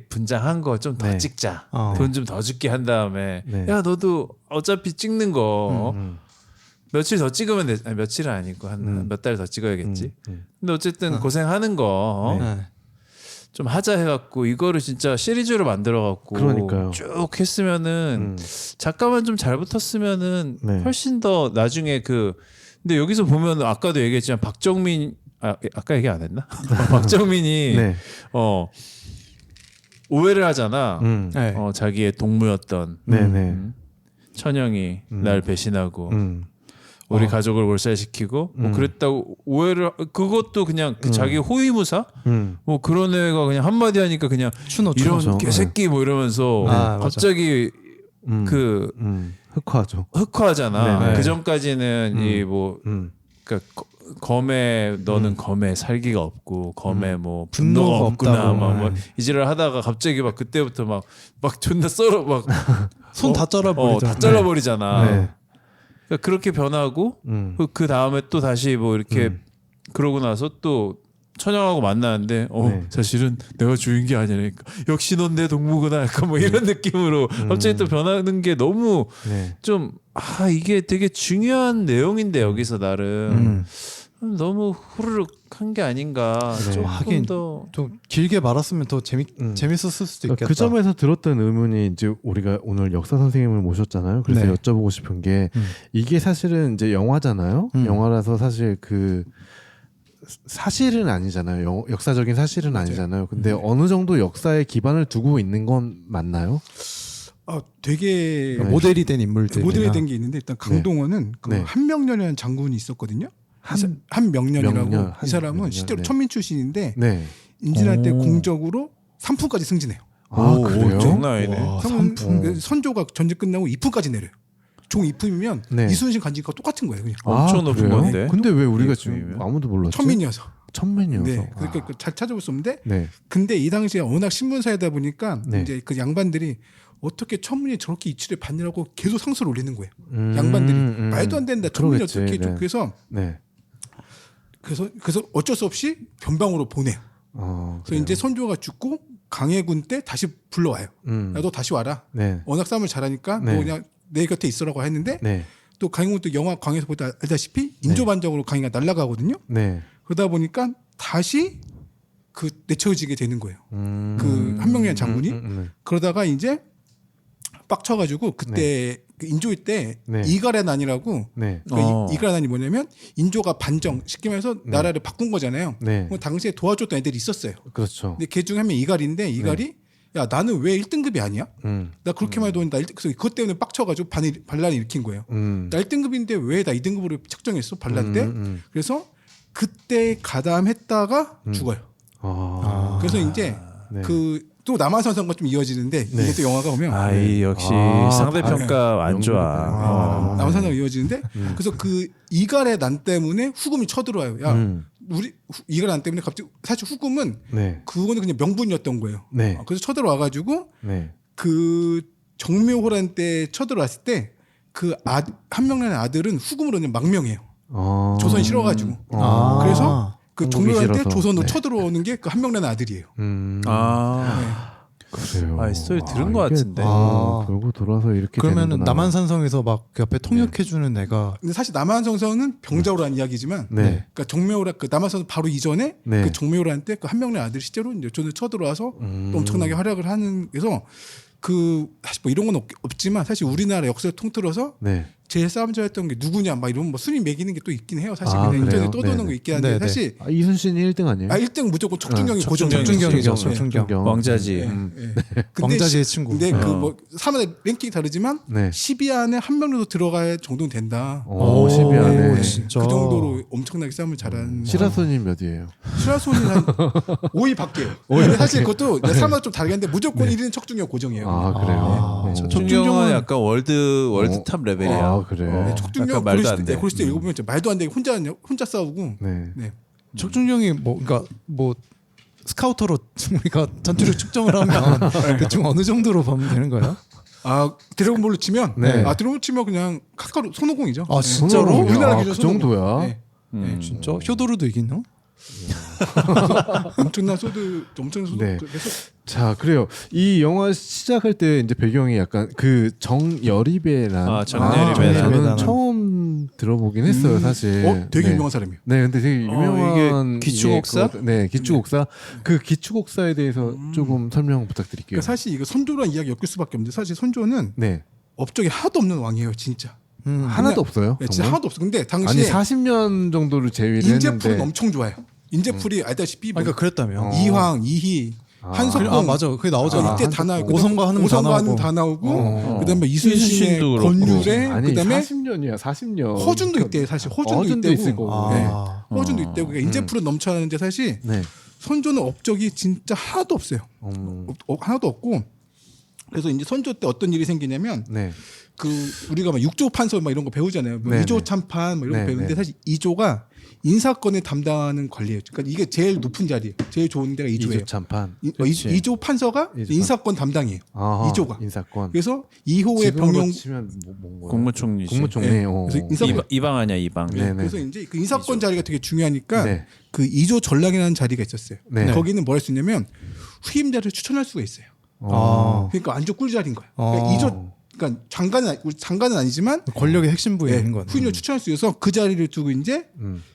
분장한 거 좀 더 찍자 돈 좀 더 줄게 한 다음에 야 너도 어차피 찍는 거 며칠 더 찍으면 돼. 아니, 며칠은 아니고 한 몇 달 더 찍어야겠지. 근데 어쨌든 고생하는 거 좀 하자 해갖고 이거를 진짜 시리즈로 만들어갖고 쭉 했으면은 작가만 좀 잘 붙었으면은 훨씬 더 나중에 근데 여기서 보면 아까도 얘기했지만 박정민 아까 얘기 안 했나? 박정민이 오해를 하잖아. 자기의 동무였던 천영이 날 배신하고 우리 가족을 몰살시키고 뭐 그랬다고 오해를 그것도 그냥 자기 호위무사 뭐 그런 애가 그냥 한마디 하니까 그냥 이런 개새끼 뭐 이러면서 갑자기 흑화하잖아. 그 전까지는 이 뭐 그러니까 검에 너는 검에 살기가 없고 검에 뭐 분노가 없구나 막 이지를 하다가 갑자기 막 그때부터 막 존나 썰어 막 손 다 잘라버리잖아. 다 잘라버리잖아. 그렇게 변하고 그 다음에 또 다시 뭐 이렇게 그러고 나서 또 천영하고 만나는데 네. 사실은 내가 주인 게 아니라니까 역시 넌 내 동무구나 약간 뭐 이런 느낌으로 갑자기 또 변하는 게 너무 네. 좀 이게 되게 중요한 내용인데 여기서 나름 너무 후루룩 한 게 아닌가. 네. 조금 하긴 더 좀 길게 말았으면 더 재밌었을 수도 있겠다. 그 점에서 들었던 의문이 이제 우리가 오늘 역사 선생님을 모셨잖아요. 그래서 네. 여쭤보고 싶은 게 이게 사실은 이제 영화잖아요. 영화라서 사실 그 사실은 아니잖아요. 역사적인 사실은 아니잖아요. 근데 어느 정도 역사에 기반을 두고 있는 건 맞나요? 되게 네. 모델이 된 인물들. 모델이 된 게 있는데 일단 강동원은 그 네. 한명년이라는 장군이 있었거든요. 한명년이라고 명년, 이 사람은 한명년, 실제로 네. 천민 출신인데 네. 임진할 때 오. 공적으로 상품까지 승진해요. 그래요? 장난 아니네. 와, 선조가 전쟁 끝나고 이품까지 내려요. 종 이품이면 네. 이순신 간직과 똑같은 거예요. 그냥 엄청 높은 그래요? 건데. 근데 왜 우리가 지금 이쯤이면? 아무도 몰랐죠? 천민이어서. 천민이어서. 네, 그러니까 잘 찾아볼 수 없는데 네. 근데 이 당시에 워낙 신문사이다 보니까 네. 이제 그 양반들이 어떻게 천민이 저렇게 이치를 받느라고 계속 상소를 올리는 거예요. 양반들이 말도 안 된다. 천민이 그러겠지. 어떻게 네. 그래서 어쩔 수 없이 변방으로 보내요. 그래서 그래요? 이제 선조가 죽고 강해군 때 다시 불러와요. 야, 너 다시 와라. 네. 워낙 싸움을 잘하니까 네. 너 그냥 내 곁에 있으라고 했는데 네. 또 강해군 또 영화 광에서 보다 알다시피 인조반정으로 강해가 날아가거든요. 네. 그러다 보니까 다시 그 내쳐지게 되는 거예요. 그 한명년 장군이 그러다가 이제 빡쳐가지고 그때 그 인조일 때 네. 이가래난이라고 네. 이가래난이 뭐냐면 인조가 반정 쉽게 말해서 나라를 바꾼 거잖아요. 네. 그 당시에 도와줬던 애들이 있었어요. 그렇죠. 근데 걔 중에 한 명 이갈인데 이갈이 야 나는 왜 1등급이 아니야? 나 그렇게 많이 돈다. 그래서 그것 때문에 빡쳐가지고 반란을 일으킨 거예요. 나 1등급인데 왜 나 2등급으로 책정했어 반란 때? 그래서 그때 가담했다가 죽어요. 그래서 이제 네. 그 또 남한산성과 좀 이어지는데 이게 또 영화가 오면 이 역시 상대평가 안 좋아. 남한산성 이어지는데 그래서 그 이갈의 난 때문에 후금이 쳐들어와요. 야 우리 이갈의 난 때문에 갑자기 사실 후금은 네. 그거는 그냥 명분이었던 거예요. 네. 그래서 쳐들어와가지고 네. 그 정묘호란 때 쳐들어왔을 때 그 한명란의 아들은 후금으로 그냥 망명해요. 조선 싫어가지고. 그래서 그 정묘호란 때 싫어서. 조선으로 네. 쳐들어오는 게 그 한명란의 아들이에요. 그래요. 스토리 들은 것 이게- 같은데. 결국 돌아서 이렇게 그러면은 되는구나. 남한산성에서 막 그 옆에 통역해주는 애가 근데 사실 남한성서는 병자호로 한 이야기지만, 네. 그러니까 정묘호란 그 남한성 바로 이전에 네. 그 정묘호란 때 그 한명란의 아들이 실제로 이제 조선에 쳐들어와서 또 엄청나게 활약을 하는 그래서 그 사실 뭐 이런 건 없지만 사실 우리나라 역사를 통틀어서 네. 제일 싸움자였던 게 누구냐 막 이런 뭐 순위 매기는 게 또 있긴 해요. 사실 아, 그냥 인터넷 그래요? 떠도는 네네. 거 있긴 한데 네네. 사실 이순신이 1등 아니에요? 1등 무조건 척준경이 척준경이 척준경이죠. 네. 척준경. 왕자지. 근데 왕자지의 친구. 근데 그 뭐 사람의 랭킹이 다르지만 네. 10위 안에 한 명도 들어갈 정도는 된다. 10위 안에. 네. 진짜. 그 정도로 엄청나게 싸움을 잘하는. 시라소니 몇이에요? 시라소니 한 5위 밖에요. 근데 사실 그것도 사람마다 좀 다르겠는데 무조건 1위는 척준경 고정이에요. 그래요? 척준경은 약간 월드탑 레벨이야. 그래요? 네, 척준경 약간 말도 안 돼. 그럴 때 읽어보면 진짜 말도 안 되게 혼자 싸우고. 네. 네. 척준경이 뭐 그러니까 뭐 스카우터로 우리가 전투력 측정을 하면 대충 어느 정도로 보면 되는 거예요? 드래곤볼로 치면 네. 드래곤볼 치면 그냥 카카로 손오공이죠. 아, 진짜로? 우리나라 야, 기준 그 손오공. 정도야? 네. 진짜 효도르도 이기나? 엄청난 소드 네. 그래서 자, 그래요. 이 영화 시작할 때 이제 배경이 약간 그 정여리배란 정여리배란. 저는 처음 들어보긴 했어요, 사실. 되게 네. 유명한 사람이에요. 네, 근데 되게 유명한 이게 기축옥사? 네, 기축옥사. 그 기축옥사에 대해서 조금 설명 부탁드릴게요. 그러니까 사실 이거 선조란 이야기 엮일 수밖에 없는데 사실 선조는 네. 업적이 하나도 없는 왕이에요, 진짜. 하나도 없어요. 네, 진짜 정말? 하나도 없어. 근데 아니 당시에 40년 정도를 제외를 인재풀은 했는데 엄청 좋아요. 인재풀이 알다시피 뭐 그러니까 그랬다며. 이황, 이희, 한석봉 맞아. 그게 나오잖아. 이때 다 나오고 오성과 한음 다 나오고. 그다음에 이순신의 이순신도 그렇고. 권율에 아니 그다음에 40년이야, 40년. 허준도 있대. 사실 허준도 허준도 있대고. 있을 거고. 네. 아. 허준도 있대고. 그러니까 인재풀은 넘쳐나는데 사실 네. 선조는 업적이 진짜 하나도 없어요. 하나도 없고 그래서 이제 선조 때 어떤 일이 생기냐면 네. 그 우리가 막 6조 판서 막 이런 거 배우잖아요. 뭐 네, 2조 네. 참판 뭐 이런 거 네, 배우는데 네. 사실 2조가 인사권을 담당하는 권리예요. 그러니까 이게 제일 높은 자리예요. 제일 좋은 데가 2조예요. 2조 참판. 2조 판서가 2조 인사권 담당이에요. 아하, 2조가. 인사권. 그래서 2호의 지금으로 병영 치면 뭔 거예요? 국무총리지. 국무총리. 네. 어. 그래서 인사권 이방 아니야 이방. 네, 네. 그래서 이제 그 인사권 2조. 자리가 되게 중요하니까 네. 그 2조 전락이라는 자리가 있었어요. 네. 거기는 뭘 할 수 있냐면 후임자를 추천할 수가 있어요. 어. 그러니까 완전 꿀자리인 거예요. 그러니까 2조 그러니까 장관은 아니지만 권력의 핵심 부에 있는 거네. 후임을 추천할 수 있어서 그 자리를 두고 이제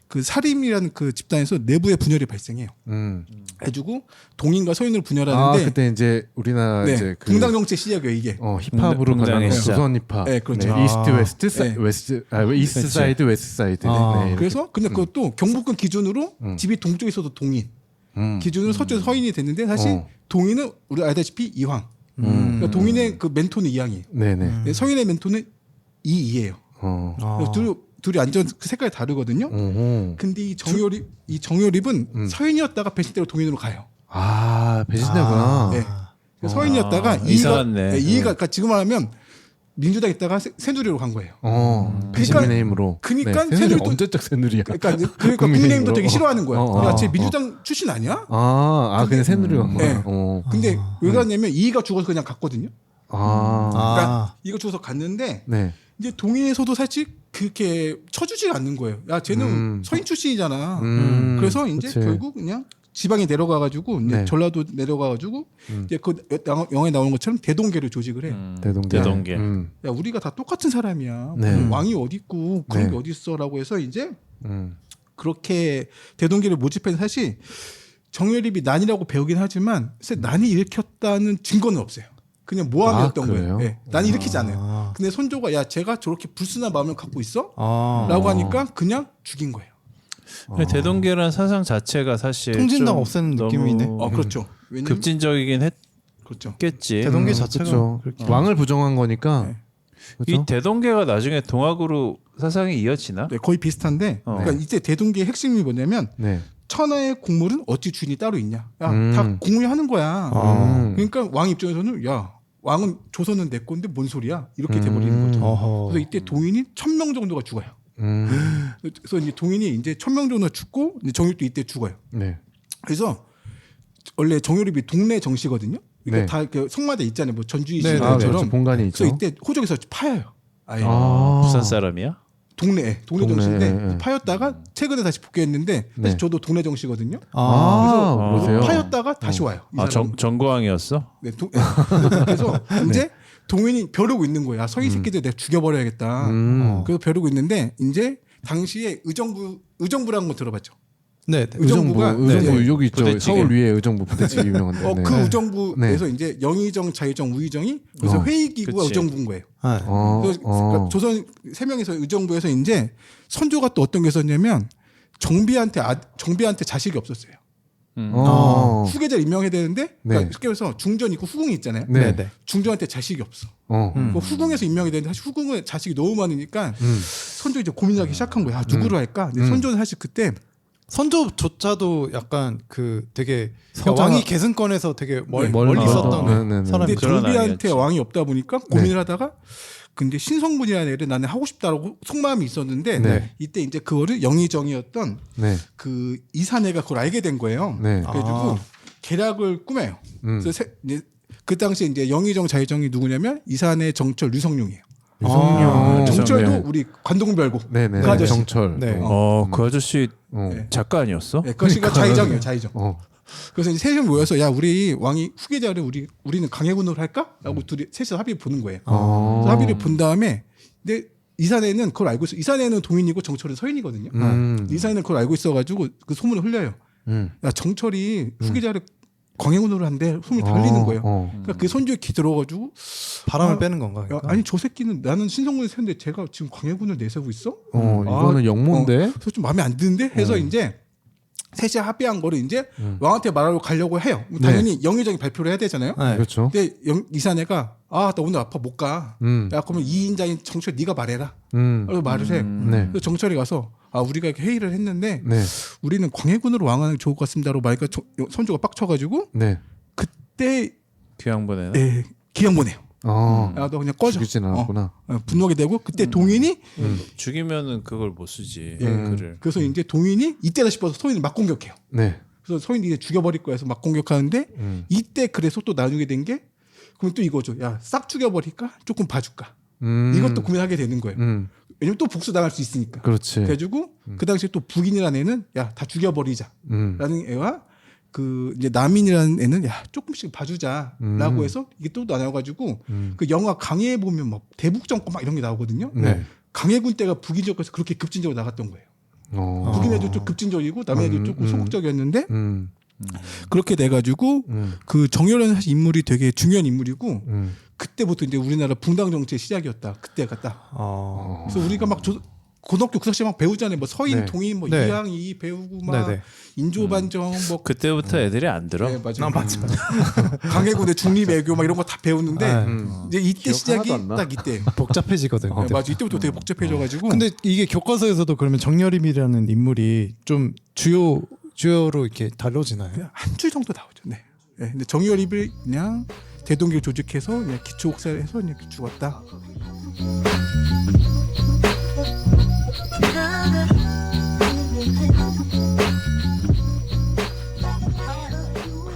그 사림이라는 그 집단에서 내부의 분열이 발생해요. 해주고 동인과 서인으로 분열하는데 그때 이제 우리나라 네, 이제 그 붕당 정책 시작이에요 이게. 힙합으로 붕당의 가는 시작. 조선 힙합. 네, 그렇죠. 이스트 웨스트 네. 웨스트 이스트 그치. 사이드 웨스트 사이드. 네, 그래서 근데 그것도 경복궁 기준으로 집이 동쪽에 있어도 동인, 기준으로 서쪽에 서인이 됐는데 사실 동인은 우리 알다시피 이황. 그러니까 동인의 그 멘토는 이황이에요. 네네. 서인의 멘토는 이이예요. 둘이 완전 그 색깔이 다르거든요. 근데 이 정효립은 서인이었다가 배신대로 동인으로 가요. 배신되구나. 네. 그래서 서인이었다가 이상하네. 이의가 그러니까 지금 말하면 민주당 있다가 새누리로 간 거예요. 국민의힘으로. 그러니까 네, 새누리 새누리도 언제적 새누리야. 그러니까 국민의힘도 되게 싫어하는 거예요. 야, 쟤 민주당 어. 출신 아니야? 그냥 새누리가 간 거야. 네. 근데 왜 갔냐면 이의가 죽어서 그냥 갔거든요. 그러니까 이거 죽어서 갔는데 네. 이제 동인에서도 사실 그렇게 쳐주지가 않는 거예요. 야, 쟤는 서인 출신이잖아. 그래서 이제 그치. 결국 그냥 지방에 내려가가지고 이제 네. 전라도 내려가가지고 이제 그 영화에 나오는 것처럼 대동계를 조직을 해. 대동계. 야, 우리가 다 똑같은 사람이야. 네. 무슨 왕이 어디 있고 그런 네. 게 어디 있어라고 해서 이제 그렇게 대동계를 모집해서 사실 정여립이 난이라고 배우긴 하지만 사실 난이 일으켰다는 증거는 없어요. 그냥 모함이었던 그래요? 거예요. 네. 난이 일으키지 않아요. 근데 선조가 야, 제가 저렇게 불순한 마음을 갖고 있어? 라고 하니까 그냥 죽인 거예요. 근데 대동계라는 사상 자체가 사실 통진당 좀 없애는 너무 느낌이네. 그렇죠. 왜냐면 급진적이긴 그렇죠. 했겠지. 대동계 자체가 그렇죠. 왕을 부정한 거니까. 네. 그렇죠? 이 대동계가 나중에 동학으로 사상이 이어지나? 네, 거의 비슷한데 그러니까 이때 대동계의 핵심이 뭐냐면 네. 천하의 국물은 어찌 주인이 따로 있냐. 야, 다 국물이 하는 거야. 그러니까 왕 입장에서는 야, 왕은 조선은 내 건데 뭔 소리야? 이렇게 돼버리는 거죠. 그래서 이때 동인이 1000명 정도가 죽어요. 그래서 이제 동인이 이제 1000명 정도 죽고 이제 정율도 이때 죽어요. 네. 그래서 원래 정율이 동네 정시거든요. 그러니까 네. 다 그 성마다 있잖아요. 뭐 전주이 네, 시대처럼. 그렇죠. 본관이 있죠. 그래서 이때 호적에서 파여요. 아예 부산 사람이야? 동네 동네, 정시인데 네. 파였다가 최근에 다시 복귀했는데 사실 네. 저도 동네 정시거든요. 그러세요? 파였다가 다시 와요. 이 사람은. 정고왕이었어? 네, 그래서 이제 동인이 벼르고 있는 거야. 서희 새끼들 내가 죽여버려야겠다. 그래서 벼르고 있는데 이제 당시에 의정부라는 거 들어봤죠? 네. 의정부 네. 여기 있죠. 부대찌개. 서울 위에 의정부 부대찌개 유명한데. 네. 그 의정부에서 이제 영의정, 자의정, 우의정이 그래서 회의기구가 그치. 의정부인 거예요. 어, 그러니까 조선 세 명에서 의정부에서 이제 선조가 또 어떤 게 있었냐면 정비한테 자식이 없었어요. 후계자를 임명해야 되는데 그러니까 쉽게 해서 중전 있고 후궁이 있잖아요. 네. 중전한테 자식이 없어. 그 후궁에서 임명이 되는데 사실 후궁은 자식이 너무 많으니까 선조 이제 고민하기 시작한 거야. 누구로 할까? 근데 선조는 사실 그때 선조조차도 약간 그 되게 왕이 계승권에서 되게 멀리 멀리 있었던 네. 사람이 근데 그런 정비한테 아니었지. 왕이 없다 보니까 고민을 하다가 근데 신성분이라는 애를 나는 하고 싶다라고 속마음이 있었는데 네. 이때 이제 그거를 영의정이었던 네. 그 이사내가 그걸 알게 된 거예요. 네. 그래가지고 계략을 꾸며요. 그래서 이제 그 당시에 이제 영의정 자의정이 누구냐면 이사내 정철 류성룡이에요. 유성룡. 정철도 네. 우리 관동별고 네네. 그 아저씨. 정철. 네. 그 아저씨 네. 작가 아니었어? 네, 그것이가 자의정이에요. 자의정. 그래서 이제 셋이 모여서 야 우리 왕이 후계자를 우리는 강해군으로 할까?라고 둘이 셋이서 합의를 보는 거예요. 그래서 합의를 본 다음에 근데 이사내는 그걸 알고 있어. 이사내는 동인이고 정철은 서인이거든요. 이사내는 그걸 알고 있어가지고 그 소문을 흘려요. 야 정철이 후계자를 광해군으로 한데 소문이 달리는 거예요. 그러니까 그 선조에 기 들어가지고 바람을 빼는 건가? 야, 그러니까? 아니 저 새끼는 나는 신성군을 세는데 제가 지금 광해군을 내세우고 있어? 이거는 영모인데. 그래서 좀 마음에 안 드는데 해서 이제 셋이 합의한 거를 이제 왕한테 말하러 가려고 해요. 당연히 영의정이 발표를 해야 되잖아요. 네. 그렇죠. 근데 이사내가 나 오늘 아파 못 가. 야 그러면 2인자인 정철 네가 말해라. 그래서 말을 해. 네. 그래서 정철이 가서 우리가 이렇게 회의를 했는데 네. 우리는 광해군으로 왕하는 게 좋을 것 같습니다라고 말니까 선조가 빡쳐가지고 네. 그때 귀양 보내나? 네, 기형 보내요. 너 그냥 꺼져. 죽이진 않았구나. 분노하게 되고 그때 동인이 죽이면은 그걸 못 쓰지. 그래서 이제 동인이 이때다 싶어서 소인을 막 공격해요. 네. 그래서 소인이 이제 죽여버릴 거야 해서 막 공격하는데 이때 그래서 또 나중에 된 게 그럼 또 이거죠. 야, 싹 죽여버릴까? 조금 봐줄까? 이것도 고민하게 되는 거예요. 왜냐면 또 복수 당할 수 있으니까. 그렇지. 그래가지고 그 당시에 또 북인이라는 애는 야, 다 죽여버리자. 라는 애와 그 이제 남인이라는 애는 야, 조금씩 봐주자라고 해서 이게 또 나눠가지고 그 영화 강해에 보면 막 대북정권 막 이런 게 나오거든요. 네. 강해군 때가 북인적에서 그렇게 급진적으로 나갔던 거예요. 북인 애도 좀 급진적이고 남인 애도 조금 소극적이었는데 그렇게 돼가지고 그 정열이라는 사실 인물이 되게 중요한 인물이고 그때부터 이제 우리나라 붕당 정치의 시작이었다. 그때가 딱. 그래서 우리가 막 고등학교 그 시간 막 배우잖아요. 뭐 서인, 동인, 뭐 이항이 배우고 막 인조반정 뭐 그때부터 애들이 안 들어. 네, 맞아요. 강해군의 중립애교 막 이런 거 다 배우는데 이제 이때 시작이 딱 이때 복잡해지거든요. 맞아. 이때부터 되게 복잡해져가지고. 근데 이게 교과서에서도 그러면 정열임이라는 인물이 좀 주요로 이렇게 다뤄지나요? 한 줄 정도 나오죠. 네. 네. 근데 정열입을 그냥 대동기를 조직해서 그냥 기초 혹사해서 그냥 죽었다.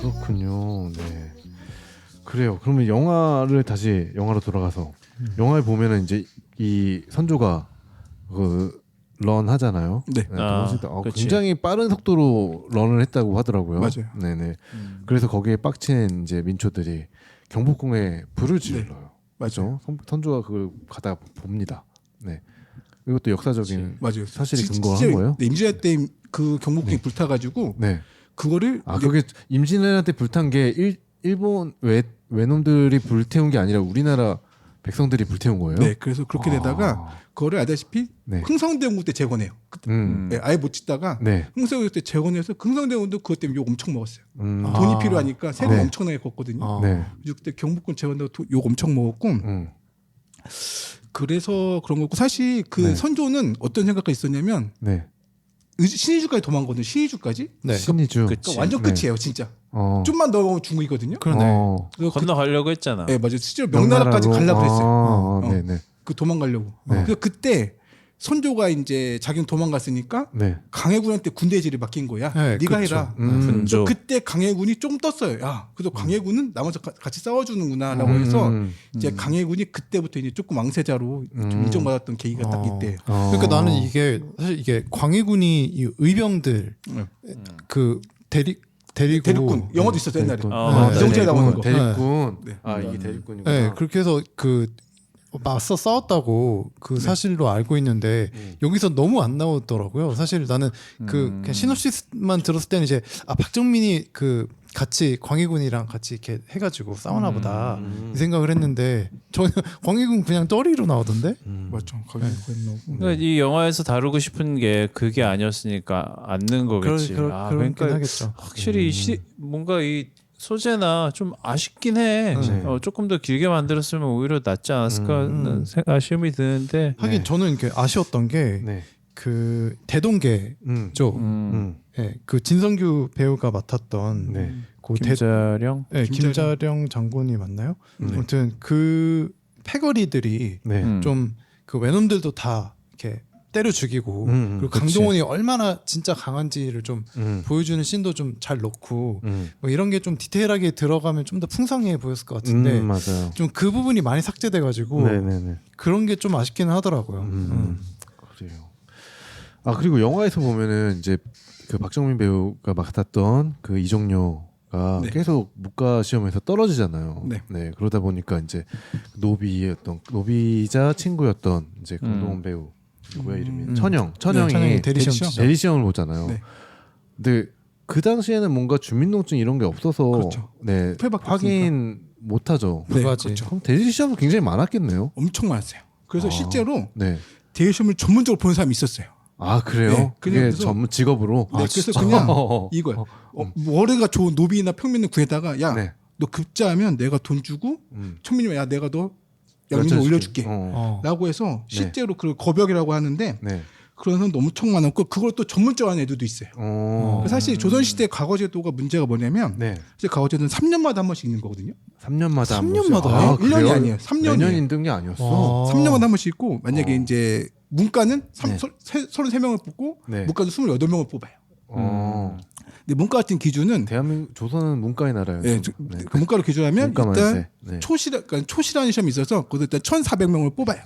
그렇군요. 네. 그래요. 그러면 영화로 돌아가서 영화에 보면은 이제 이 선조가 그 런 하잖아요. 네. 굉장히 빠른 속도로 런을 했다고 하더라고요. 맞아요. 네네. 그래서 거기에 빡친 이제 민초들이 경복궁에 불을 질러요. 네. 맞죠? 선조가 그걸 가다 봅니다. 네. 이것도 역사적인 맞아요. 사실이 근거한 거예요? 네, 임진왜란 때 그 경복궁이 불타가지고 네. 그거를 그게 임진왜란 불탄 게 일본 외놈들이 불태운 게 아니라 우리나라 백성들이 불태운 거예요? 네, 그래서 그렇게 되다가 그거를 알다시피 흥성대원군 때 재건해요. 네, 아예 못 짓다가 흥성대원군 때 재건해서 흥성대원군도 그것 때문에 욕 엄청 먹었어요. 돈이 필요하니까 세금 엄청나게 걷거든요. 그래서 그때 경복궁 재건하고 욕 엄청 먹었고 그래서 그런 거고 사실 그 선조는 어떤 생각이 있었냐면 신의주까지 도망거든요. 신의주까지. 신의주. 그러니까 완전 끝이에요, 진짜. 좀만 더 중국이거든요. 그러네. 건너가려고 했잖아. 네, 맞아요. 실제로 명나라까지 가려고 했어요. 네네. 그 도망가려고. 그래서 그때 선조가 이제 자기는 도망갔으니까 강해군한테 군대지를 맡긴 거야. 네가 해라. 분조. 그때 강해군이 좀 떴어요. 야, 그래서 강해군은 나머지 같이 싸워주는구나라고 해서 이제 강해군이 그때부터 이제 조금 왕세자로 좀 인정받았던 계기가 딱 이때. 그러니까 나는 이게 사실 이게 광해군이 이 의병들 그 대리군 영어도 있었어 옛날에. 이정재에 나오는 거. 대리군. 이게 대리군이구나. 네, 그렇게 해서 그 맞서 싸웠다고 그 사실로 알고 있는데 여기서 너무 안 나오더라고요. 사실 나는 그냥 시놉시스만 들었을 때는 이제 박정민이 그 같이 광해군이랑 같이 이렇게 해가지고 싸우나 보다 이 생각을 했는데 저는 광해군 그냥 떠리로 나오던데. 맞죠. 광해군 나오고. 그러니까 이 영화에서 다루고 싶은 게 그게 아니었으니까 안 넣은 거겠지. 그러니까 하겠죠. 확실히 뭔가 이 소재나 좀 아쉽긴 해. 조금 더 길게 만들었으면 오히려 낫지 않았을까 아쉬움이 드는데. 하긴 저는 이렇게 아쉬웠던 게 그 대동계 쪽, 그 진성규 배우가 맡았던 그 김자령, 김자령 장군이 맞나요? 아무튼 그 패거리들이 좀 그 외놈들도 다 이렇게 때려 죽이고 그리고 강동원이 얼마나 진짜 강한지를 좀 보여주는 씬도 좀 잘 넣고 뭐 이런 게 좀 디테일하게 들어가면 좀 더 풍성해 보였을 것 같은데 좀 그 부분이 많이 삭제돼가지고 그런 게 좀 아쉽기는 하더라고요. 그래요. 그리고 영화에서 보면은 이제 그 박정민 배우가 맡았던 그 이종료가 계속 문과 시험에서 떨어지잖아요. 네. 그러다 보니까 이제 노비자 친구였던 이제 강동원 배우 뭐야 이름이 천영이 대리 시험을 보잖아요. 근데 그 당시에는 뭔가 주민등록증 이런 게 없어서 확인 못하죠. 그렇죠. 그럼 대리 시험은 굉장히 많았겠네요. 엄청 많았어요. 그래서 실제로 대리 시험을 전문적으로 보는 사람이 있었어요. 그래요? 그게 전문 직업으로? 그래서 그냥 이거야. 월해가 좋은 노비나 평민을 구해다가 야, 너 급자하면 내가 돈 주고 천민이면 야, 내가 너 양민을 올려줄게. 라고 해서 실제로 그 거벽이라고 하는데 그런 사람도 엄청 많았고 그걸 또 전문적으로 하는 애들도 있어요. 사실 조선시대 과거제도가 문제가 뭐냐면 이제 과거제도는 3년마다 한 번씩 있는 거거든요. 3년마다 3년마다 1년이 아니에요. 3년이 매년 있는 게 아니었어. 3년마다 한 번씩 있고 만약에 이제 문과는 33명을 뽑고 문과는 28명을 뽑아요. 근데 문과 같은 기준은 대한민국 조선은 문과의 나라였죠. 그 문과로 기준하면 일단 그러니까 초시라는 시험이 있어서 거기서 일단 1,400명을 뽑아요.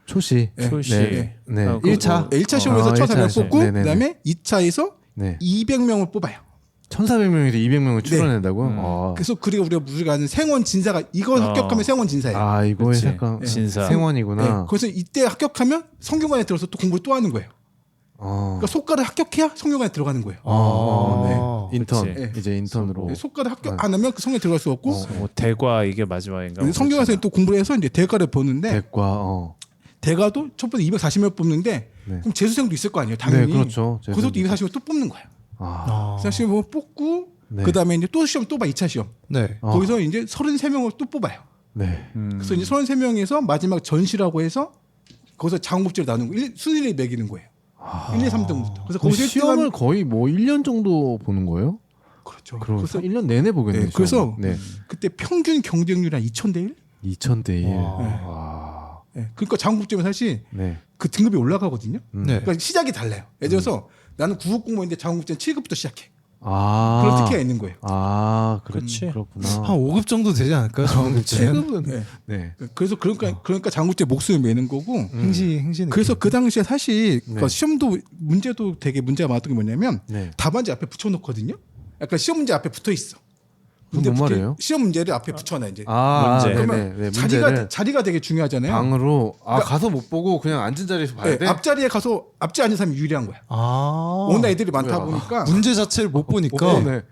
초시. 네. 1차. 1차 시험에서 1,400명 뽑고 그다음에 2차에서 200명을 뽑아요. 1,400명에서 200명을 추론한다고요? 그래서 그리고 우리가 아는 생원 진사가 이거 합격하면 생원 진사예요. 이거에 잠깐 진사. 생원이구나. 그래서 이때 합격하면 성균관에 들어서 또 공부를 또 하는 거예요. 그러니까 속과를 합격해야 성균관에 들어가는 거예요. 인턴. 이제 인턴으로. 속과를 합격 안 하면 그 성에 들어갈 수 없고. 뭐 대과 이게 마지막인가? 성균관에서 또 공부를 해서 이제 대과를 보는데. 대과. 대과도 첫 번째 240명 뽑는데 그럼 재수생도 있을 거 아니에요, 당연히. 네, 그렇죠. 거기서 또 240명 또 뽑는 거예요. 사실 뭐 뽑고 그다음에 이제 또 시험 또 봐 2차 시험. 거기서 이제 33명을 또 뽑아요. 그래서 이제 33명에서 마지막 전시라고 해서 거기서 장학급제를 나누는 거 순위를 매기는 거예요. 1, 2, 3등부터. 그래서 거기서 시험을 거의 뭐 1년 정도 보는 거예요? 그렇죠. 그래서 1년 내내 보겠네요. 그래서 그때 평균 경쟁률이 한 2,000대 1? 2,000대 1. 그러니까 장학급제면 사실 그 등급이 올라가거든요. 그러니까 시작이 달라요. 예를 들어서 나는 9급 공무원인데 장학급제는 7급부터 시작해. 그런 특혜가 있는 거예요. 그렇지. 그렇구나. 한 5급 정도 되지 않을까요? 장학급제는. 7급은. 그래서 그러니까 장학급제 목숨을 매는 거고. 행시. 그래서 그 당시에 사실 그러니까 시험도 문제도 되게 문제가 많았던 게 뭐냐면 답안지 앞에 붙여놓거든요. 약간 시험 문제 앞에 붙어 있어. 뭔 말이에요? 시험 문제를 앞에 붙여놔 이제. 문제. 그러면 자리가 되게 중요하잖아요. 방으로 가서 못 보고 그냥 앉은 자리에서 봐야 돼. 앞자리에 가서 앞자리에 앉은 사람이 유리한 거야. 워낙 애들이 많다 보니까 문제 자체를 못 보니까.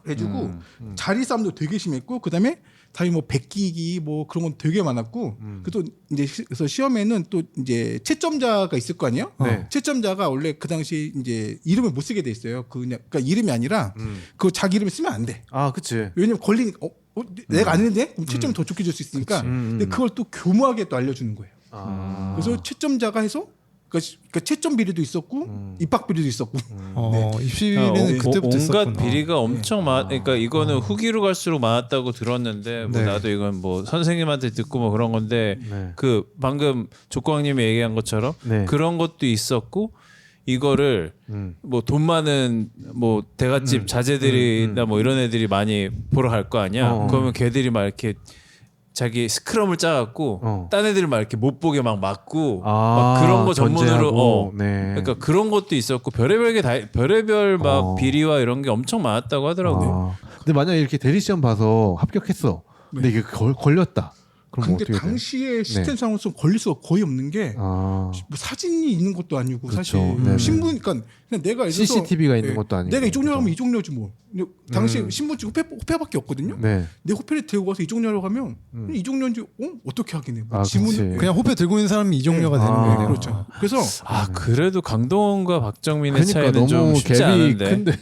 그래가지고 자리 싸움도 되게 심했고 그다음에 다음에 뭐 베끼기 뭐 그런 건 되게 많았고 또 이제 그래서 시험에는 또 이제 채점자가 있을 거 아니에요? 채점자가 원래 그 당시 이제 이름을 못 쓰게 돼 있어요. 그러니까 이름이 아니라 그 자기 이름을 쓰면 안 돼. 그치. 왜냐면 걸리니까 내가 아는데 그럼 채점이 더 좋게 줄 수 있으니까. 근데 그걸 또 교묘하게 또 알려주는 거예요. 그래서 채점자가 해서 그러니까 채점 비리도 있었고 입학 비리도 있었고. 입시 비리는 그때부터 온갖 있었구나. 비리가 엄청 그러니까 이거는 후기로 갈수록 많았다고 들었는데 뭐 나도 이건 뭐 선생님한테 듣고 뭐 그런 건데 그 방금 족광님이 얘기한 것처럼 그런 것도 있었고 이거를 뭐 돈 많은 뭐 대갓집 자제들이나 뭐 이런 애들이 많이 보러 갈 거 아니야. 그러면 걔들이 막 이렇게 자기 스크럼을 짜갖고 딴 애들을 막 이렇게 못 보게 막 막고 막 그런 거 전문으로 그러니까 그런 것도 있었고 별의별 막 비리와 이런 게 엄청 많았다고 하더라고요. 근데 만약에 이렇게 대리 시험 봐서 합격했어. 근데 이게 걸렸다. 그럼 근데 당시에 시스템상으로서 걸릴 수가 거의 없는 게 뭐 사진이 있는 것도 아니고 사실 신분 그러니까 그냥 내가 예를 들어서 CCTV가 있는 것도 아니고 내가 이종료라고 하면 이종료지 뭐. 당시 신분 찍고 호패밖에 없거든요. 내 호패를 들고 가서 이종료라고 하면 이종료인지 어떻게 하겠네. 뭐 지문 그냥 호패 들고 있는 사람이 이종료가 되는 거예요. 그렇죠. 그래서 그래도 강동원과 박정민의 그러니까 차이는 너무 좀 쉽지 않은데. 큰데.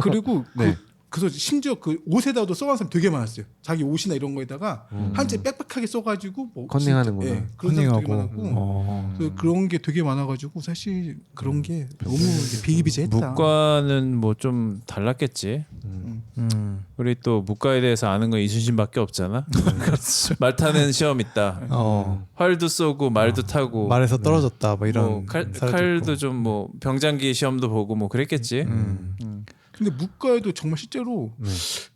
그리고 그래서 심지어 그 옷에다도 써간 사람 되게 많았어요. 자기 옷이나 이런 거에다가 한채 빽빽하게 써가지고 뭐 컨닝하는구나. 그런 사람 되게 많았고 그래서 그런 게 되게 많아가지고 사실 그런 게 너무 비기비재했다. 문과는 뭐 좀 달랐겠지. 우리 또 문과에 대해서 아는 건 이순신밖에 없잖아. 말 타는 시험 있다. 활도 쏘고 말도 타고 말에서 떨어졌다 뭐 이런 뭐 칼도 좀 뭐 병장기 시험도 보고 뭐 그랬겠지. 근데 문과에도 정말 실제로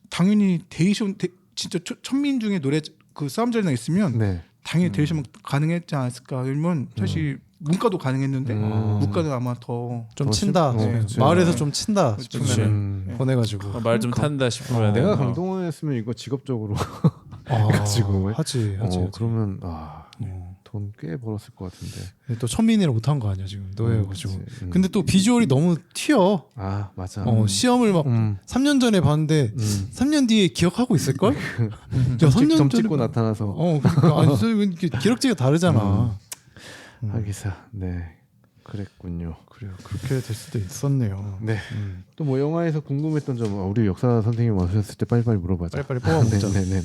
당연히 대시험 진짜 천민 중에 노래 그 싸움 자리나 있으면 당연히 대시험 가능했지 않았을까. 왜냐면 사실 문과도 가능했는데 문과는 아마 더 좀 친다. 마을에서 좀 친다 싶으면 보내가지고 말 좀 탄다 싶으면 내가 강동원이었으면 이거 직업적으로 가지고 하지. 그러면 돈 꽤 벌었을 것 같은데. 또 천민이를 못한 거 아니야 지금 노예가지고. 근데 또 비주얼이 너무 튀어. 맞아. 시험을 막 3년 전에 봤는데 3년 뒤에 기억하고 있을 걸? 점 찍고 나타나서. 그러니까 아니 기록지가 다르잖아. 하기사. 그랬군요. 그래요. 그렇게 될 수도 있었네요. 네. 또 뭐 영화에서 궁금했던 점 우리 역사 선생님 오셨을 때 빨리빨리 물어봐자. 빨리빨리 뽑아보자. 네네네.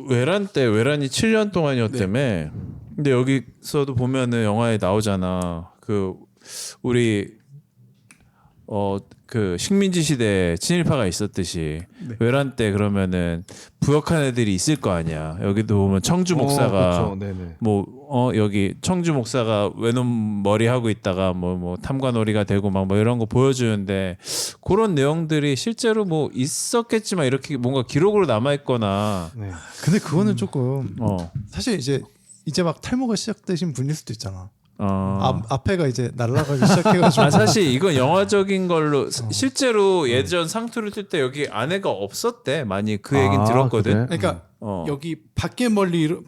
외란 때 외란이 7년 동안이었다며. 네. 근데 여기서도 보면은 영화에 나오잖아. 그 우리 그 식민지 시대 친일파가 있었듯이 외란 때 그러면은 부역한 애들이 있을 거 아니야. 여기도 보면 청주 목사가 여기 청주 목사가 외놈 머리 하고 있다가 뭐 탐관오리가 되고 막 뭐 이런 거 보여주는데 그런 내용들이 실제로 뭐 있었겠지만 이렇게 뭔가 기록으로 남아 있거나. 네. 근데 그거는 조금 사실 이제 막 탈모가 시작되신 분일 수도 있잖아. 앞에가 이제 날아가기 시작해가지고 사실 이건 영화적인 걸로 실제로 예전 상투를 뜰 때 여기 안에가 없었대. 많이 그 얘긴 들었거든. 그래? 그러니까 여기 밖에 머리를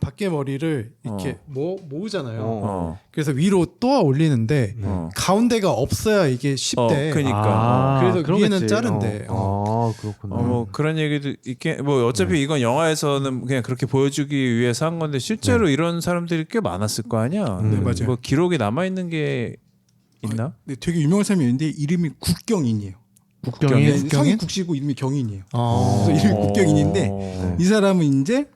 이렇게 모으잖아요. 그래서 위로 또아 올리는데 가운데가 없어야 이게 쉽대. 그러니까 그래서 그러겠지. 위에는 자른데. 그렇구나. 뭐 그런 얘기도 있게 뭐 어차피 이건 영화에서는 그냥 그렇게 보여주기 위해서 한 건데 실제로 이런 사람들이 꽤 많았을 거 아니야. 네, 맞아요. 뭐 기록이 남아 있는 게 있나? 네, 되게 유명한 사람이 있는데 이름이 국경인이에요. 국경인? 성이 국시고 이름이 경인이에요. 그래서 이름이 국경인인데 이 사람은 이제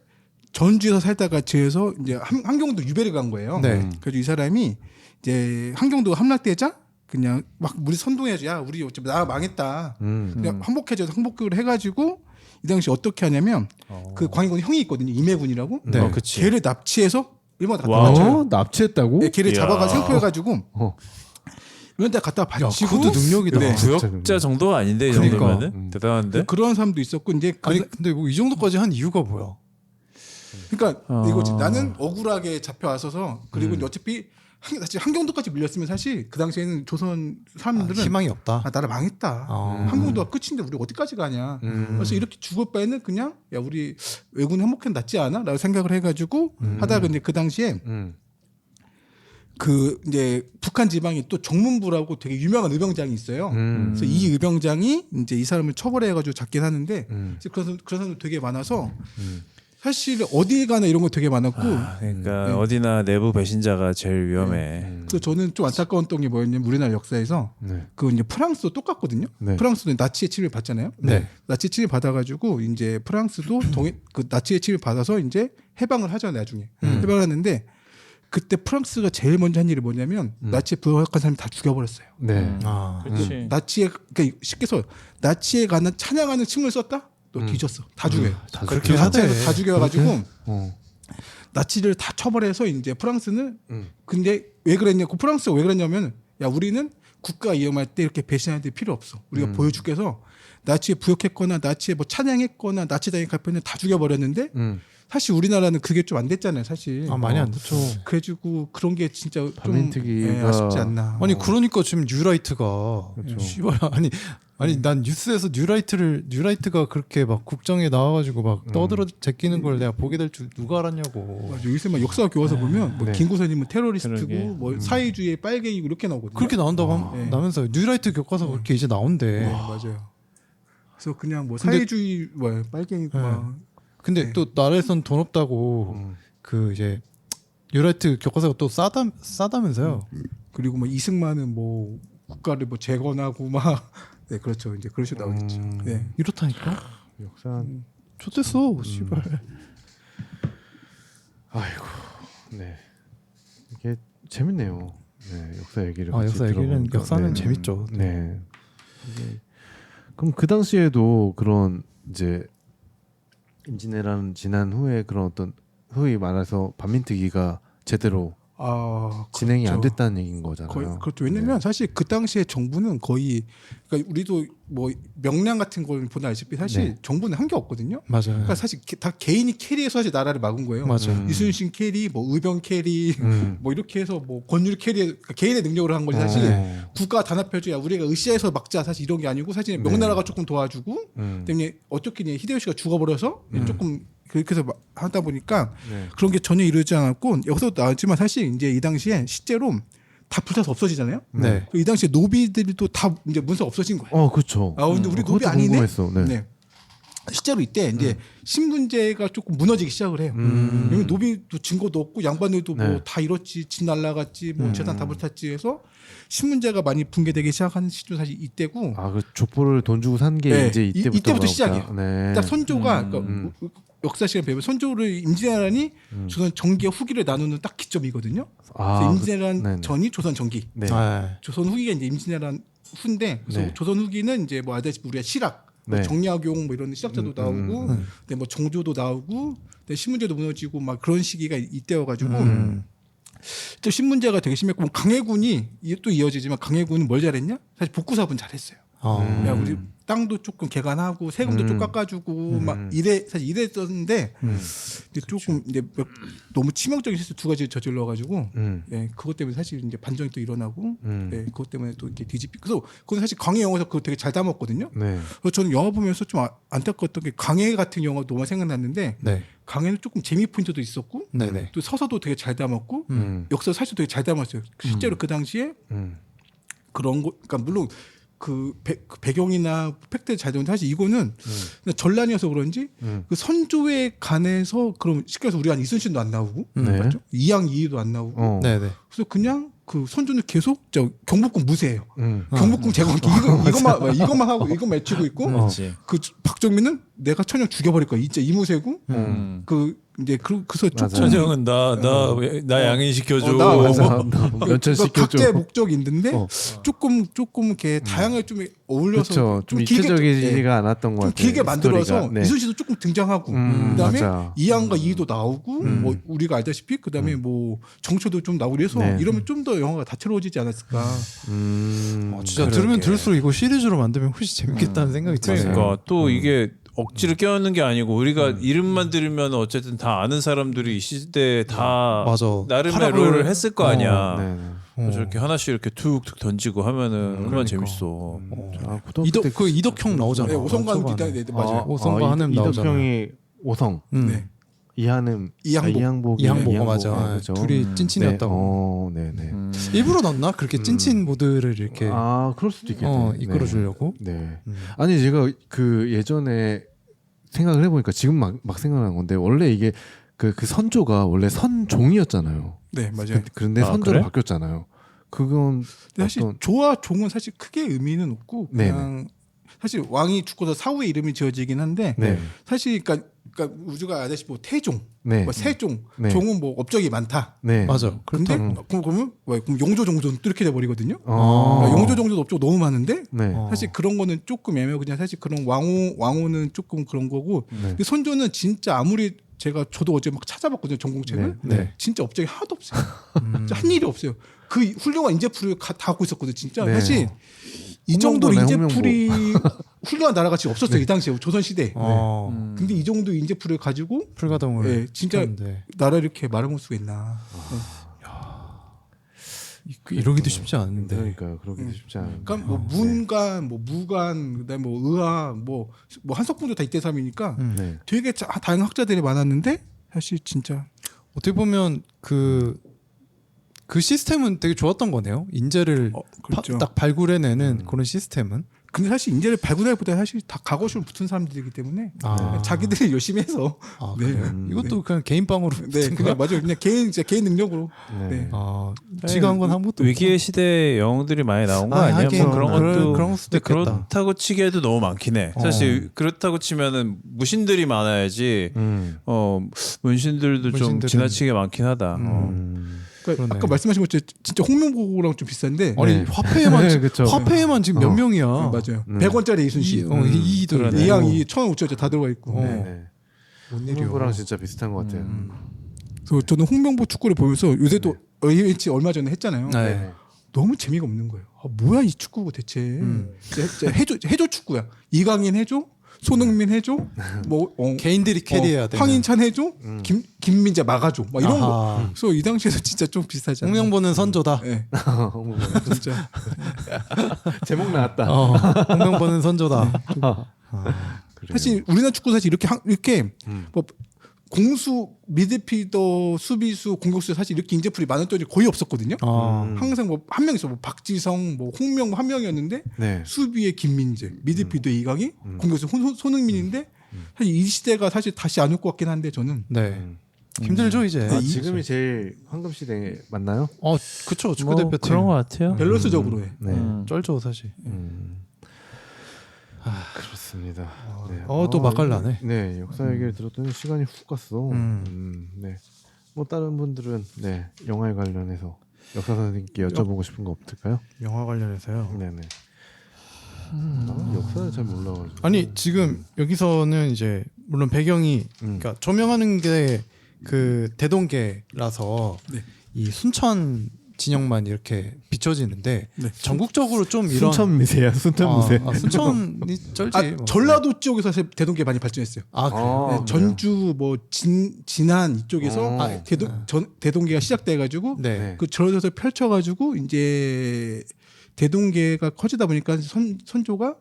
전주에서 살다가 지에서 이제 함경도 유배를 간 거예요. 네. 그래서 이 사람이 이제 함경도 함락되자 그냥 막 우리 선동해야지. 야 우리 어차피 나라 망했다. 그냥 항복해줘서 항복을 해가지고 이 당시 어떻게 하냐면 그 광해군 형이 있거든요. 임해군이라고. 네. 걔를 납치해서 일본에 갖다 바쳐요. 납치했다고? 네, 걔를 잡아가 생포해가지고 이런 데 갖다 바치고. 그것도 능력이다. 네. 부역자 정도가 아닌데 이 정도면은 대단한데. 그런 사람도 있었고 이제 아니 근데 뭐 이 정도까지 한 이유가 뭐야? 그러니까 이거지. 나는 억울하게 잡혀와서서 그리고 어차피 함경도까지 밀렸으면 사실 그 당시에는 조선 사람들은 희망이 없다. 나라 망했다. 함경도가 끝인데 우리 어디까지 가냐. 그래서 이렇게 죽을 바에는 그냥 야 우리 왜군 행복해 낫지 않아? 라고 생각을 해가지고 하다가 이제 그 당시에 그 이제 북한 지방이 또 정문부라고 되게 유명한 의병장이 있어요. 그래서 이 의병장이 이제 이 사람을 처벌해가지고 잡긴 하는데 그런 사람들 되게 많아서 사실 어디 가나 이런 거 되게 많았고. 그러니까 어디나 내부 배신자가 제일 위험해. 그래서 저는 좀 안타까운 게 뭐였냐면 우리나라 역사에서 그 이제 프랑스도 똑같거든요. 프랑스도 나치의 침입을 받잖아요. 나치 침입 받아가지고 이제 프랑스도 그 나치의 침입 받아서 이제 해방을 하잖아요. 나중에 해방을 하는데 그때 프랑스가 제일 먼저 한 일이 뭐냐면 나치에 부역한 사람 다 죽여버렸어요. 네. 그렇지. 나치에 그러니까 쉽게 해서 나치에 가는 찬양하는 층을 썼다. 또 뒤졌어. 다 죽여요. 그렇게 나치에서 다 죽여가지고 나치를 다 처벌해서 이제 프랑스는 근데 왜 그랬냐고 프랑스가 왜 그랬냐면 야 우리는 국가 위험할 때 이렇게 배신할 때 필요 없어. 우리가 보여줄게 해서 나치에 부역했거나 나치에 뭐 찬양했거나 나치당에 가면은 다 죽여버렸는데 사실 우리나라는 그게 좀 안 됐잖아요. 사실 많이 안 됐죠. 그래가지고 그런 게 진짜 좀 반민특위가 아쉽지 않나. 아니 그러니까 지금 뉴라이트가 씨발 아니 난 뉴스에서 뉴라이트가 그렇게 막 국정에 나와가지고 막 떠들어 제끼는 걸 내가 보게 될 줄 누가 알았냐고. 맞아. 요새 막 역사 교과서 보면 뭐 김구선님은 테러리스트고 뭐 사회주의의 빨갱이고 이렇게 나오거든요. 그렇게 나온다고 나면서 뉴라이트 교과서가 그렇게 이제 나온대. 맞아요. 그래서 그냥 뭐 사회주의 뭐 빨갱이고 막. 근데 또 나라에선 돈 없다고 그 이제 뉴라이트 교과서가 또 싸다면서요. 그리고 뭐 이승만은 뭐 국가를 뭐 재건하고 막 네 그렇죠. 이제 그런 식으로 나오겠죠. 네. 이렇다니까. 역사 좋댔어. 씨발. 아이고. 네. 이게 재밌네요. 네, 역사 얘기를 역사는 재밌죠. 네. 그럼 그 당시에도 그런 이제 임진왜란 지난 후에 그런 어떤 소위 말해서 반민특위가 제대로 진행이 그렇죠. 안 됐다는 얘기인 거잖아요. 그렇죠. 왜냐면 사실 그 당시에 정부는 거의 그러니까 우리도 뭐 명량 같은 걸 보다 알다시피 사실 정부는 한 게 없거든요. 맞아요. 그러니까 사실 다 개인이 캐리해서 사실 나라를 막은 거예요. 맞아요. 이순신 캐리, 뭐 의병 캐리, 뭐 이렇게 해서 뭐 권율 캐리, 그러니까 개인의 능력으로 한 거지 사실 국가 단합해줘야 우리가 으쌰해서 막자 사실 이런 게 아니고 사실 명나라가 조금 도와주고 때문에 어떻게 히데요시가 죽어버려서 조금 그렇게 해서 하다 보니까 그런 게 전혀 이루어지지 않았고 여기서 나왔지만 사실 이제 이 당시에 실제로 다 불타서 없어지잖아요. 네. 이 당시에 노비들도 다 이제 문서 없어진 거예요. 그렇죠. 근데 우리 노비 아니네. 궁금했어. 네. 실제로 이때 이제 신문제가 조금 무너지기 시작을 해요. 왜냐면 노비도 증거도 없고 양반들도 네. 뭐 다 잃었지, 집 날라갔지, 뭐 재산 다 불탔지 해서 신문제가 많이 붕괴되기 시작하는 시점 사실 이때고. 아, 그 족보를 돈 주고 산 게 네, 이제 이때부터 시작이에요. 네. 딱 선조가 그러니까 역사 시간 배우면 선조를 임진왜란이 조선 정기와 후기를 나누는 딱 기점이거든요. 그래서 임진왜란 전이 조선 정기, 네. 조선 후기가 이제 임진왜란 후인데 그래서 네. 조선 후기는 이제 뭐 알다시피 우리가 실학, 뭐 네. 정약용 뭐 이런 시학자도 나오고, 근데 뭐 정조도 나오고, 근데 신문제도 무너지고 막 그런 시기가 이때여가지고 또 신문제가 되게 심했고 강해군이 또 이어지지만 강해군은 뭘 잘했냐? 사실 복구사업은 잘했어요. 야, 우리 땅도 조금 개간하고 세금도 좀 깎아주고 막 사실 이랬었는데 근데 조금 이제 너무 치명적인 실수 두 가지 저질러가지고 예, 그것 때문에 사실 이제 반정이 또 일어나고 예, 그것 때문에 또 이렇게 뒤집히. 그래서 그건 사실 강해 영화에서 그거 되게 잘 담았거든요. 네. 그래서 저는 영화 보면서 좀 안타까웠던 게 강해 같은 영화 너무 생각났는데 강해는 조금 재미 포인트도 있었고 또 서사도 되게 잘 담았고 역사 사실도 되게 잘 담았어요. 실제로 그 당시에 그런 거, 그러니까 물론 그 배경이나 팩트를 잘 되는데 사실 이거는 그냥 전란이어서 그런지 그 선조에 관해서 그럼 쉽게 해서 우리가 이순신도 안 나오고 맞죠? 이양 이의도 안 나오고 그래서 그냥 그 선조는 계속 저 경복궁 무세예요. 경복궁 제거 이것만 하고 이것만 외치고 있고 그 박정민은 내가 천영 죽여버릴 거야. 이제 이무세고 그 이제 그래서 천영은 나 양인 시켜줘. 면천 시켜줘. 각자의 목적이 있는데 조금 이렇게 다양하게 좀 어울려서 그쵸. 좀 입체적이지가 않았던 것 좀 같아요. 길게 만들어서 스토리가. 이순신도 조금 등장하고 그다음에 맞아. 이양과 이의도 나오고 뭐 우리가 알다시피 그다음에 뭐 정초도 좀 나오고 그래서 이러면 좀 더 영화가 다채로워지지 않았을까. 진짜 들으면 들을수록 이거 시리즈로 만들면 훨씬 재밌겠다는 생각이 드네요. 그러니까 또 이게 억지로 껴넣는 게 아니고 우리가 이름만 들으면 어쨌든 다 아는 사람들이 이 시대에 다 나름의 롤을 했을 거 아니야. 저렇게 하나씩 이렇게 툭툭 던지고 하면은 얼마나 재밌어. 이덕형 나오잖아. 오성관 맞아요. 오성관 한음 나오잖아. 이덕형이 오성. 이항복이 맞아. 그렇죠? 둘이 찐친이었다고. 네네. 일부러 넣나? 그렇게 찐친 모드를 이렇게. 그럴 수도 있겠네. 이끌어주려고. 네. 아니 제가 그 예전에 생각을 해보니까 지금 막 생각난 건데 원래 이게 그 선조가 원래 선종이었잖아요. 네 맞아요. 그런데 선조로 바뀌었잖아요. 그건 사실 조와 종은 사실 크게 의미는 없고 그냥 사실 왕이 죽고서 사후에 이름이 지어지긴 한데 사실 그러니까 우주가 알다시피 뭐 태종, 뭐 세종, 종은 뭐 업적이 많다. 맞아. 근데 그러면 그럼 용조 종조는 또 이렇게 돼 버리거든요. 용조 종조도 업적 너무 많은데 사실 그런 거는 조금 애매하고 그냥 사실 그런 왕호는 조금 그런 거고. 근데 선조는 진짜 아무리 저도 어제 막 찾아봤거든요 전공책을. 진짜 업적이 하나도 없어요. 진짜 한 일이 없어요. 그 훌륭한 인재풀을 다 갖고 있었거든요. 진짜 사실 이 정도로 인재풀이 훌륭한 나라가 지금 없었어요. 이 당시에 조선 시대에. 근데 이 정도 인재풀을 가지고 풀가동을 진짜 나라를 이렇게 말아먹을 수가 있나. 이러기도 쉽지 않은데. 그러니까요. 그러기도 쉽지 않은데. 그러니까 뭐 문관, 뭐 무관, 그다음에 뭐 의학, 뭐 한석봉도 다 이때 삶이니까 되게 다양한 학자들이 많았는데 사실 진짜 어떻게 보면 그 시스템은 되게 좋았던 거네요. 인재를 그렇죠. 딱 발굴해내는 그런 시스템은. 근데 사실 인재를 발굴하기보다 사실 다 각오식으로 붙은 사람들이기 때문에 자기들이 열심히 해서 이것도 그냥 개인 방으로 그냥 맞아요. 그냥 개인 능력으로. 지가 한 건 아무것도 위기의 시대 영웅들이 많이 나온 거 아니야? 뭐 그런 수도 있겠다. 그렇다고 치기에도 너무 많긴 해. 사실 그렇다고 치면은 무신들이 많아야지. 문신들도 좀 지나치게 많긴 하다. 그러니까 아까 말씀하신 것처럼 진짜 홍명보고랑 좀 비슷한데 아니 화폐에만 지금 몇 명이야. 맞아요. 100원짜리 이순신 이들 이양 1,500원짜리 다 들어가 있고 뭔 일이랑 진짜 비슷한 것 같아요. 그래서 저는 홍명보 축구를 보면서 요새 또 AH 얼마 전에 했잖아요. 너무 재미가 없는 거예요. 뭐야 이 축구가 대체. 해조 축구야. 이강인 해줘. 손흥민 해줘, 뭐 개인들이 캐리해야 돼. 황인찬 해줘, 김민재 막아줘, 막 이런 거. 그래서 이 당시에도 진짜 좀 비슷하지 않나요? 홍명보는 선조다. 진짜 제목 나왔다. 홍명보는 선조다. 사실 우리나라 축구 사실 이렇게 뭐 공수, 미드필더, 수비수, 공격수 사실 이렇게 인재풀이 많은 때이 거의 없었거든요. 항상 뭐 한 명 있어, 뭐 박지성, 뭐 홍명 한 명이었는데 수비에 김민재, 미드필더 이강인, 공격수 손흥민인데 사실 이 시대가 사실 다시 안 올 것 같긴 한데 저는 힘들죠 이제. 지금이 제일 황금 시대 맞나요? 그쵸. 축구 대표팀 그런 것 같아요. 밸런스적으로 해. 쩔죠 사실. 그렇습니다. 네. 또 맛깔나네. 네, 역사 얘기를 들었더니 시간이 훅 갔어. 네. 뭐 다른 분들은 영화에 관련해서 역사 선생님께 여쭤보고 싶은 거 없을까요? 영화 관련해서요. 네네. 역사를 잘 몰라가지고. 아니 지금 여기서는 이제 물론 배경이 그러니까 조명하는 게 그 대동계라서 이 순천 진영만 이렇게 비춰지는데 전국적으로 좀 이런 순천 미세야, 순천 미세. 순천이 쩔지. 전라도 쪽에서 사실 대동계 많이 발전했어요. 전주 뭐 진안 이쪽에서 대동계가 시작돼가지고 그 전라도에서 펼쳐가지고 이제 대동계가 커지다 보니까 선조가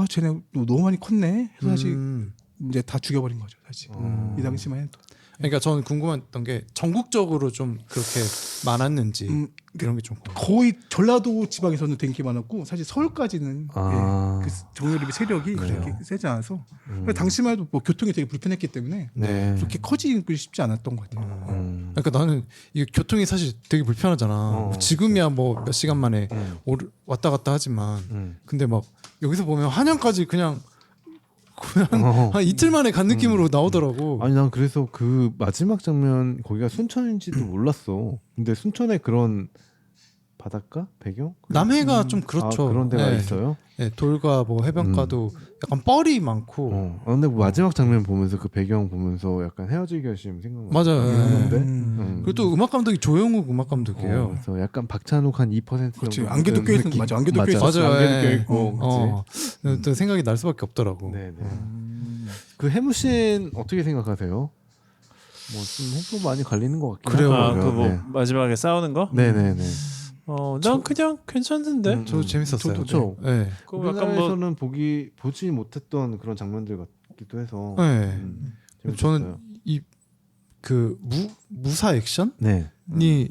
쟤네 너무 많이 컸네. 해서 사실 이제 다 죽여버린 거죠, 사실. 이 당시만 해도. 그러니까 저는 궁금했던 게 전국적으로 좀 그렇게 많았는지 그런 게 좀 거의 전라도 지방에서는 되게 많았고 사실 서울까지는 그 정유립의 세력이 그렇게 세지 않아서 당시만 해도 뭐 교통이 되게 불편했기 때문에 그렇게 커지기 쉽지 않았던 것 같아요. 그러니까 나는 이 교통이 사실 되게 불편하잖아. 지금이야 뭐 몇 시간 만에 왔다 갔다 하지만 근데 막 여기서 보면 한양까지 그냥 한 이틀 만에 간 느낌으로 나오더라고. 아니 난 그래서 그 마지막 장면 거기가 순천인지도 몰랐어. 근데 순천에 그런 바닷가 배경? 남해가 좀 그렇죠. 그런 데가 있어요? 네, 돌과 뭐 해변가도 약간 뻘이 많고. 근데 뭐 마지막 장면 보면서 그 배경 보면서 약간 헤어지기 결심 생각나. 맞아요. 그리고 또 음악 감독이 조영욱 음악 감독이에요. 그래서 약간 박찬욱 한 2% 그렇지. 정도. 안개도 껴있는 맞아. 안개도 껴있어. 안개도 껴있고. 또 생각이 날 수밖에 없더라고. 네네. 그 해무씬 어떻게 생각하세요? 뭐 좀 홍보 많이 갈리는 것 같긴 그래요. 그 뭐 마지막에 싸우는 거? 네네네. 난 그냥 괜찮던데. 저도 재밌었어요. 그렇죠. 네. 우리나라에서는 보지 못했던 그런 장면들 같기도 해서. 저는 이 그 무사 액션이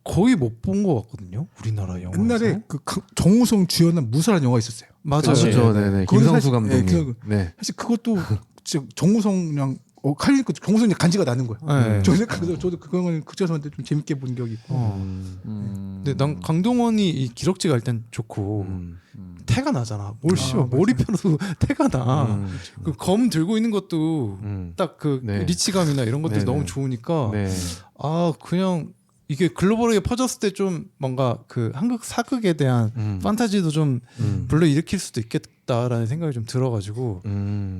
거의 못 본 것 같거든요. 우리나라 영화에서. 옛날에 그 정우성 주연한 무사라는 영화 있었어요. 맞아요. 그렇죠. 네네. 김성수 감독님. 사실 그것도 정우성이랑 칼리니까 정우성이 간지가 나는 거야. 저도 그거는 극장에서 좀 재밌게 본 적이 있고. 근데 난 강동원이 이 기럭지가 일단 좋고 태가 나잖아. 몰입해도 태가 나. 그 검 들고 있는 것도 딱 그 리치감이나 이런 것들이 너무 좋으니까 그냥 이게 글로벌하게 퍼졌을 때 좀 뭔가 그 한국 사극에 대한 판타지도 좀 불러일으킬 수도 있겠다라는 생각이 좀 들어가지고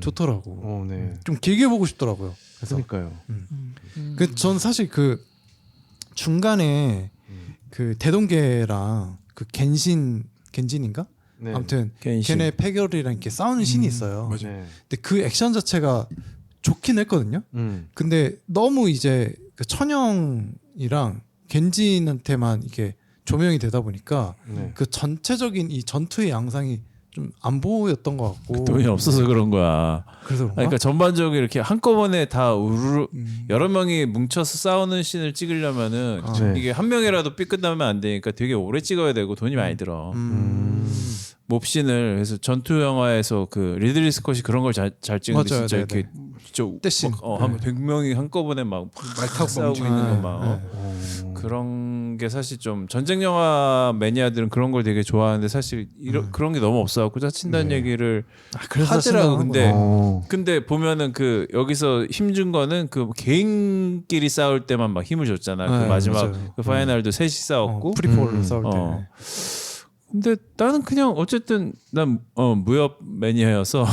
좋더라고. 좀 길게 보고 싶더라고요. 그러니까요. 전 사실 그 중간에 그 대동계랑 그 겐진인가? 아무튼 걔네 패결이랑 이렇게 싸우는 씬이 있어요. 맞아요. 근데 그 액션 자체가 좋긴 했거든요. 근데 너무 이제 그 천영이랑 겐진한테만 이게 조명이 되다 보니까 그 전체적인 이 전투의 양상이 좀 안 보였던 것 같고. 돈이 없어서 그런 거야. 그래서 그런가? 그러니까 전반적으로 이렇게 한꺼번에 다 우르르 여러 명이 뭉쳐서 싸우는 씬을 찍으려면은 이게 한 명이라도 삐끗나면 안 되니까 되게 오래 찍어야 되고 돈이 많이 들어. 몹씬을 그래서 전투 영화에서 그 리들리 스콧이 그런 걸 잘 찍는데 맞아요, 진짜 이렇게 떼씬 한 100명이 한꺼번에 막 싸우고 있는 거 막 그런 게 사실 좀 전쟁 영화 매니아들은 그런 걸 되게 좋아하는데 사실 그런 게 너무 없어갖고 짜친다는 얘기를 하더라고. 근데 보면은 그 여기서 힘준 거는 그 개인끼리 싸울 때만 막 힘을 줬잖아. 그 마지막 그 파이널도 셋이 싸웠고 프리폴 싸울 때. 근데 나는 그냥 어쨌든 난 무협 매니아여서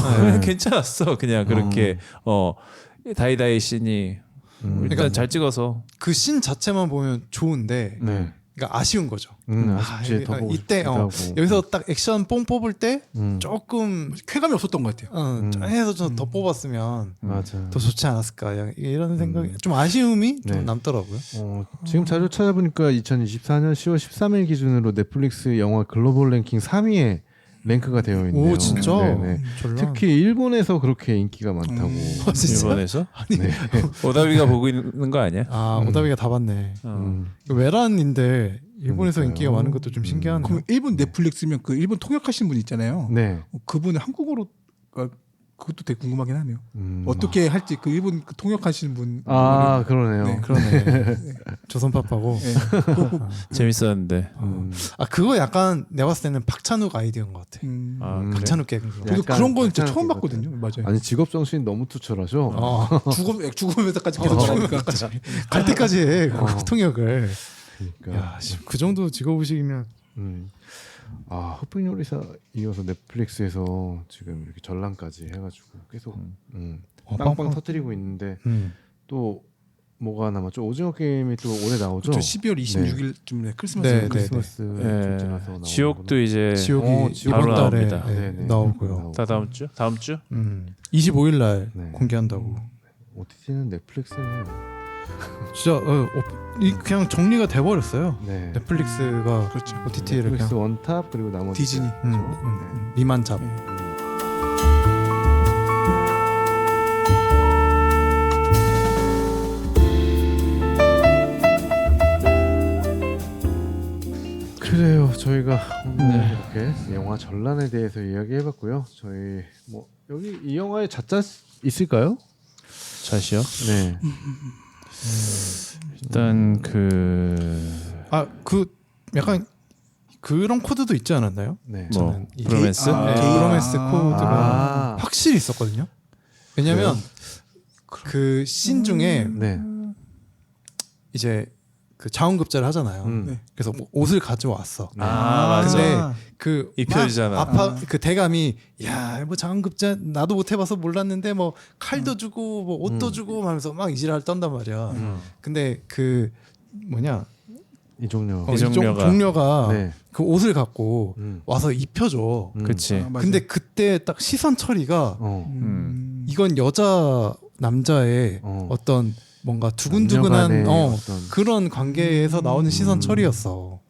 괜찮았어. 그냥 그렇게 다이다이 씬이 일단 잘 찍어서 그 씬 자체만 보면 좋은데 그러니까 아쉬운 거죠. 이때 여기서 딱 액션 뽕 뽑을 때 조금 쾌감이 없었던 것 같아요. 해서 좀 더 뽑았으면 맞아. 더 좋지 않았을까 이런 생각이 좀 아쉬움이 좀 남더라고요. 지금 자료 찾아보니까 2024년 10월 13일 기준으로 넷플릭스 영화 글로벌 랭킹 3위에 랭크가 되어 있네요. 오 진짜? 특히 일본에서 그렇게 인기가 많다고. 일본에서? 아니 오다비가 보고 있는 거 아니야? 오다비가 다 봤네. 외란인데 일본에서 인기가 많은 것도 좀 신기하네요. 그럼 일본 넷플릭스면 그 일본 통역하신 분 있잖아요. 그분은 한국어로 그것도 되게 궁금하긴 하네요. 어떻게 할지 그 일본 그 통역하시는 분. 그러네요. 네. 그러네. 조선파파고. 네. 재밌었는데. 그거 약간 내가 봤을 때는 박찬욱 아이디어인 것 같아. 박찬욱 개그. 저도 그런 건 진짜 처음 봤거든요. 맞아요. 아니 직업 정신이 너무 투철하죠. 죽으면서까지 계속 죽으니까 갈 때까지 해. 통역을. 그러니까. 야, 그 정도 직업의식이면. 흑백 요리사 이어서 넷플릭스에서 지금 이렇게 전람까지 해가지고 계속 빵빵 터뜨리고 있는데 또 뭐가 남았죠? 오징어 게임이 또 올해 나오죠. 그렇죠. 12월 26일쯤에 크리스마스. 크리스마스 네. 지옥도 이제 지옥이 바로 이번 달에 나옵니다. 나오고요. 다음 주? 다음 주? 25일 날 공개한다고. OTT는 넷플릭스네요. 진짜 그냥 정리가 돼버렸어요. 네. 넷플릭스가 그렇죠. OTT를 넷플릭스 그냥 원탑 그리고 나머지 디즈니. 리만잡. 그래요. 저희가 오늘 이렇게 영화 전란에 대해서 이야기해봤고요. 저희 뭐 여기 이 영화에 자짜 있을까요? 샷이요? 네. 일단 약간 그런 코드도 있지 않았나요? 네. 뭐 브로맨스? 브로맨스 코드가 확실히 있었거든요. 왜냐면 그 씬 중에 네. 이제 그 자원급제를 하잖아요. 그래서 뭐 옷을 가져왔어. 맞아. 근데 그 입혀지잖아. 그 대감이 야 뭐 자원급제 나도 못 해봐서 몰랐는데 뭐 칼도 주고 뭐 옷도 주고 하면서 막 이지랄 떤단 말이야. 근데 그 뭐냐 종려가 네. 그 옷을 갖고 와서 입혀줘. 그치. 근데 그때 딱 시선 처리가 이건 여자 남자의 어떤 뭔가 두근두근한 그런 관계에서 나오는 시선 처리였어.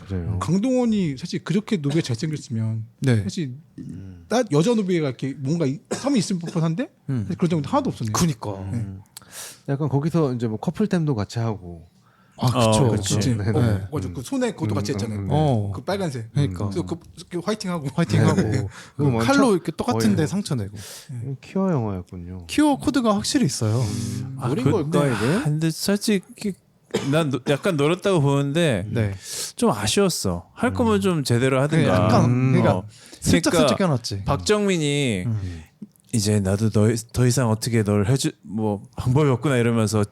그래요. 강동원이 사실 그렇게 노비가 잘생겼으면 사실 여자 노비가 이렇게 뭔가 섬이 있을 법한데 사실 그런 정도 하나도 없었네요. 그니까. 약간 거기서 이제 뭐 커플템도 같이 하고. 그렇죠. 그치. 네. 맞아. 그 손에 그것도 같이 했잖아요. 그 빨간색. 그러니까. 그래서 그 화이팅하고 그 칼로 이렇게 똑같은데 상처 내고. 키워 영화였군요. 키워 코드가 확실히 있어요. 노린 걸까 이게? 근데 솔직히 난 약간 노렸다고 보는데 좀 아쉬웠어. 할 거면 좀 제대로 하든가. 약간 그러니까 슬쩍슬쩍 해놨지. 박정민이 이제 나도 더 이상 어떻게 널 해줄 뭐 방법이 없구나 이러면서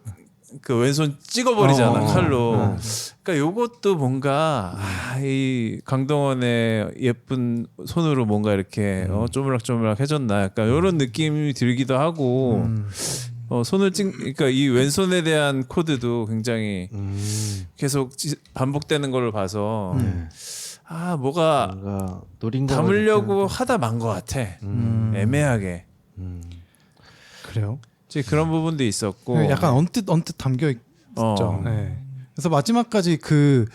그 왼손 찍어버리잖아 칼로. 그러니까 요것도 뭔가 이 강동원의 예쁜 손으로 뭔가 이렇게 쪼물락쪼물락 해줬나 약간 이런 느낌이 들기도 하고 손을 그러니까 이 왼손에 대한 코드도 굉장히 계속 반복되는 걸 봐서 뭐가 담으려고 하다 만 것 같아. 애매하게. 그래요? 그런 부분도 있었고 약간 언뜻 담겨 있었죠. 그래서 마지막까지 그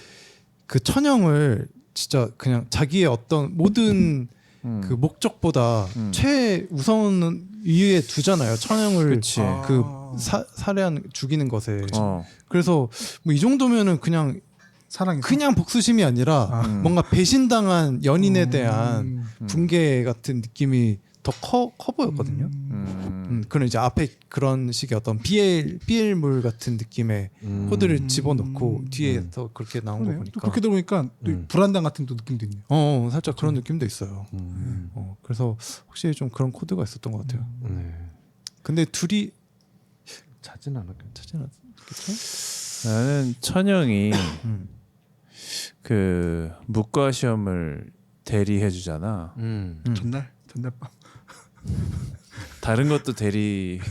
천영을 진짜 그냥 자기의 어떤 모든 그 목적보다 최우선 위에 두잖아요. 천영을 그 살해한 죽이는 것에. 그래서 뭐 이 정도면은 그냥 그냥 복수심이 아니라 뭔가 배신당한 연인에 대한 붕괴 같은 느낌이 더 커 보였거든요. 그런 이제 앞에 그런 식의 어떤 BL물 같은 느낌의 코드를 집어넣고 뒤에서 그렇게 나온 거 보니까 또 그렇게 들어보니까 또 불안당 같은 또 느낌도 있네요. 살짝 그런 느낌도 있어요. 그래서 확실히 좀 그런 코드가 있었던 것 같아요. 근데 둘이 찾진 않았겠죠. 나는 천영이 그 무과 시험을 대리해 주잖아. 전날 밤. 다른 것도 대리.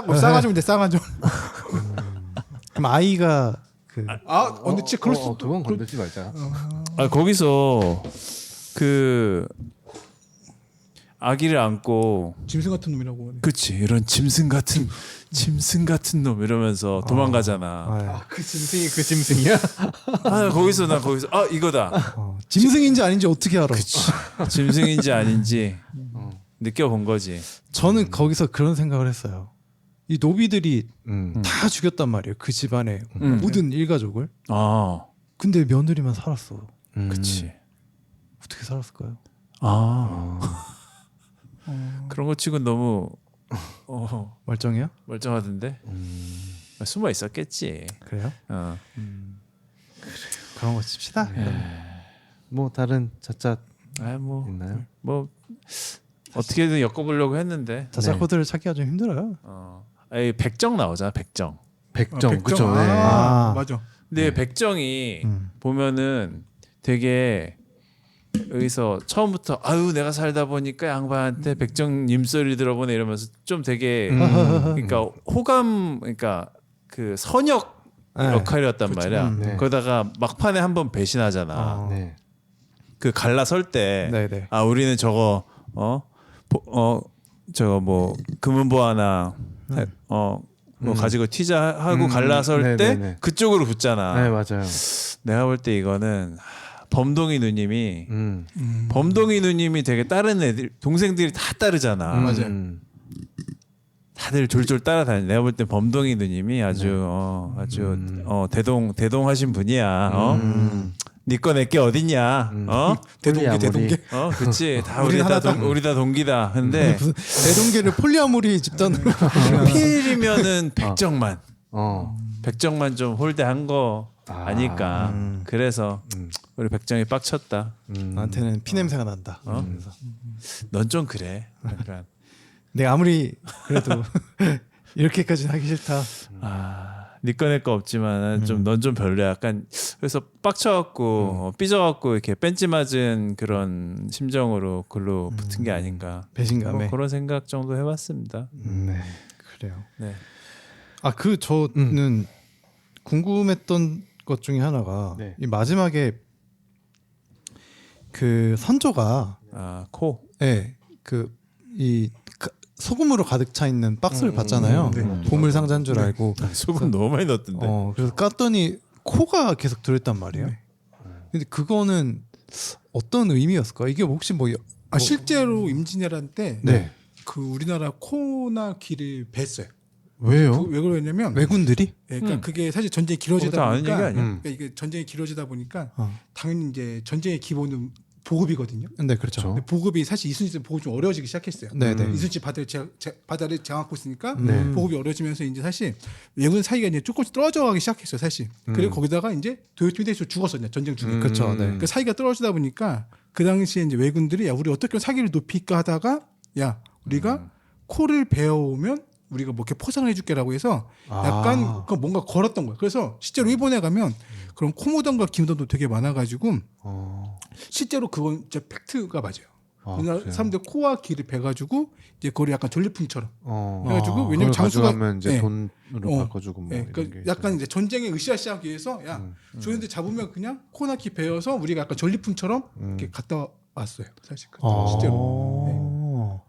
싸가지고 돼 싸가지고. 그럼 아이가 근데 진짜 그럴 수. 두 번 건들지 말자. 거기서 그 아기를 안고 짐승 같은 놈이라고. 그치 이런 짐승 같은 놈 이러면서 도망가잖아. 그 짐승이 그 짐승이야? 거기서 이거다. 짐승인지 아닌지 어떻게 알아? 그치. 짐승인지 아닌지 느껴본 거지. 저는 거기서 그런 생각을 했어요. 이 노비들이 다 죽였단 말이에요. 그 집안의 모든 일가족을. 근데 며느리만 살았어. 그치. 어떻게 살았을까요? 그런 거 치곤 너무 멀쩡해요? 멀쩡하던데. 숨어 있었겠지. 그래요? 그런 거 칩시다. 뭐 다른 자짜 뭐 있나요? 뭐 어떻게든 엮어보려고 했는데 자자 코드를 찾기가 좀 힘들어요. 백정 나오잖아. 백정. 그죠. 맞아. 근데 백정이 보면은 되게 여기서 처음부터 아유 내가 살다 보니까 양반한테 백정님 소리 들어보네 이러면서 좀 되게 그러니까 호감 그러니까 그 선역 역할이었단 말이야. 그러다가 막판에 한번 배신하잖아. 네. 그 갈라설 때 우리는 저거 저거 뭐 금은보 하나 뭐 가지고 튀자 하고 갈라설 때 그쪽으로 붙잖아. 네 맞아요. 내가 볼 때 이거는 범동이 누님이 범동이 누님이 되게 다른 애들 동생들이 다 따르잖아. 맞아요. 다들 졸졸 따라다니. 내가 볼 때 범동이 누님이 아주 대동하신 분이야. 니꺼 내게 어딨냐? 대동계. 그렇지. 다 우리 다 동기다. 근데 대동계를 폴리아모리 집단으로 필이면은 백정만. 백정만 좀 홀대한 거 아닐까. 그래서 우리 백정이 빡쳤다. 나한테는 피 냄새가 난다. 넌 좀 그래. 약간. 내가 아무리 그래도 이렇게까지는 하기 싫다. 니꺼 내꺼 없지만 넌 좀 별로야. 약간 그래서 빡쳐갖고 삐져갖고 이렇게 뺀지 맞은 그런 심정으로 글로 붙은 게 아닌가. 배신감에 뭐 그런 생각 정도 해봤습니다. 네, 그래요. 네. 저는 궁금했던 것 중에 하나가 이 마지막에 그 선조가 코. 네, 이 소금으로 가득 차 있는 박스를 봤잖아요. 보물 상자인 줄 알고 소금 너무 많이 넣었던데. 그래서 깠더니 코가 계속 들어있단 말이에요. 근데 그거는 어떤 의미였을까? 이게 혹시 실제로 임진왜란 때 그 우리나라 코나 귀를 뱄어요. 왜요? 왜 그러냐면 왜군들이? 그러니까 그게 사실 전쟁이 길어지다 보니까 그러니까 이게 전쟁이 길어지다 보니까 당연히 이제 전쟁의 기본은 보급이거든요. 네, 그렇죠. 근데 보급이 사실 이순신 때 보급이 좀 어려워지기 시작했어요. 이순신 바다를 장악하고 있으니까 보급이 어려워지면서 이제 사실 외군 사이가 이제 조금씩 떨어져가기 시작했어요, 사실. 그리고 거기다가 이제 도요토미 대쇼 죽었었냐, 전쟁 중에. 그렇죠. 그 사이가 떨어지다 보니까 그 당시에 이제 외군들이 야 우리 어떻게 사기를 높일까 하다가 야 우리가 코를 베어오면 우리가 뭐 이렇게 포상을 해줄게라고 해서 약간 뭔가 걸었던 거예요. 그래서 실제로 일본에 가면 그런 코무덤과 기무덤도 되게 많아가지고 실제로 그건 진짜 팩트가 맞아요. 우리나라 사람들 코와 귀를 베가지고 이제 그걸 약간 전리품처럼 해가지고 왜냐면 장수가 가져가면 이제 돈으로 바꿔주고 뭐 그러니까 약간 이제 전쟁에 으쌰으쌰하기 위해서 저희들 잡으면 그냥 코나 귀 베어서 우리가 약간 전리품처럼 이렇게 갔다 왔어요. 사실 실제로.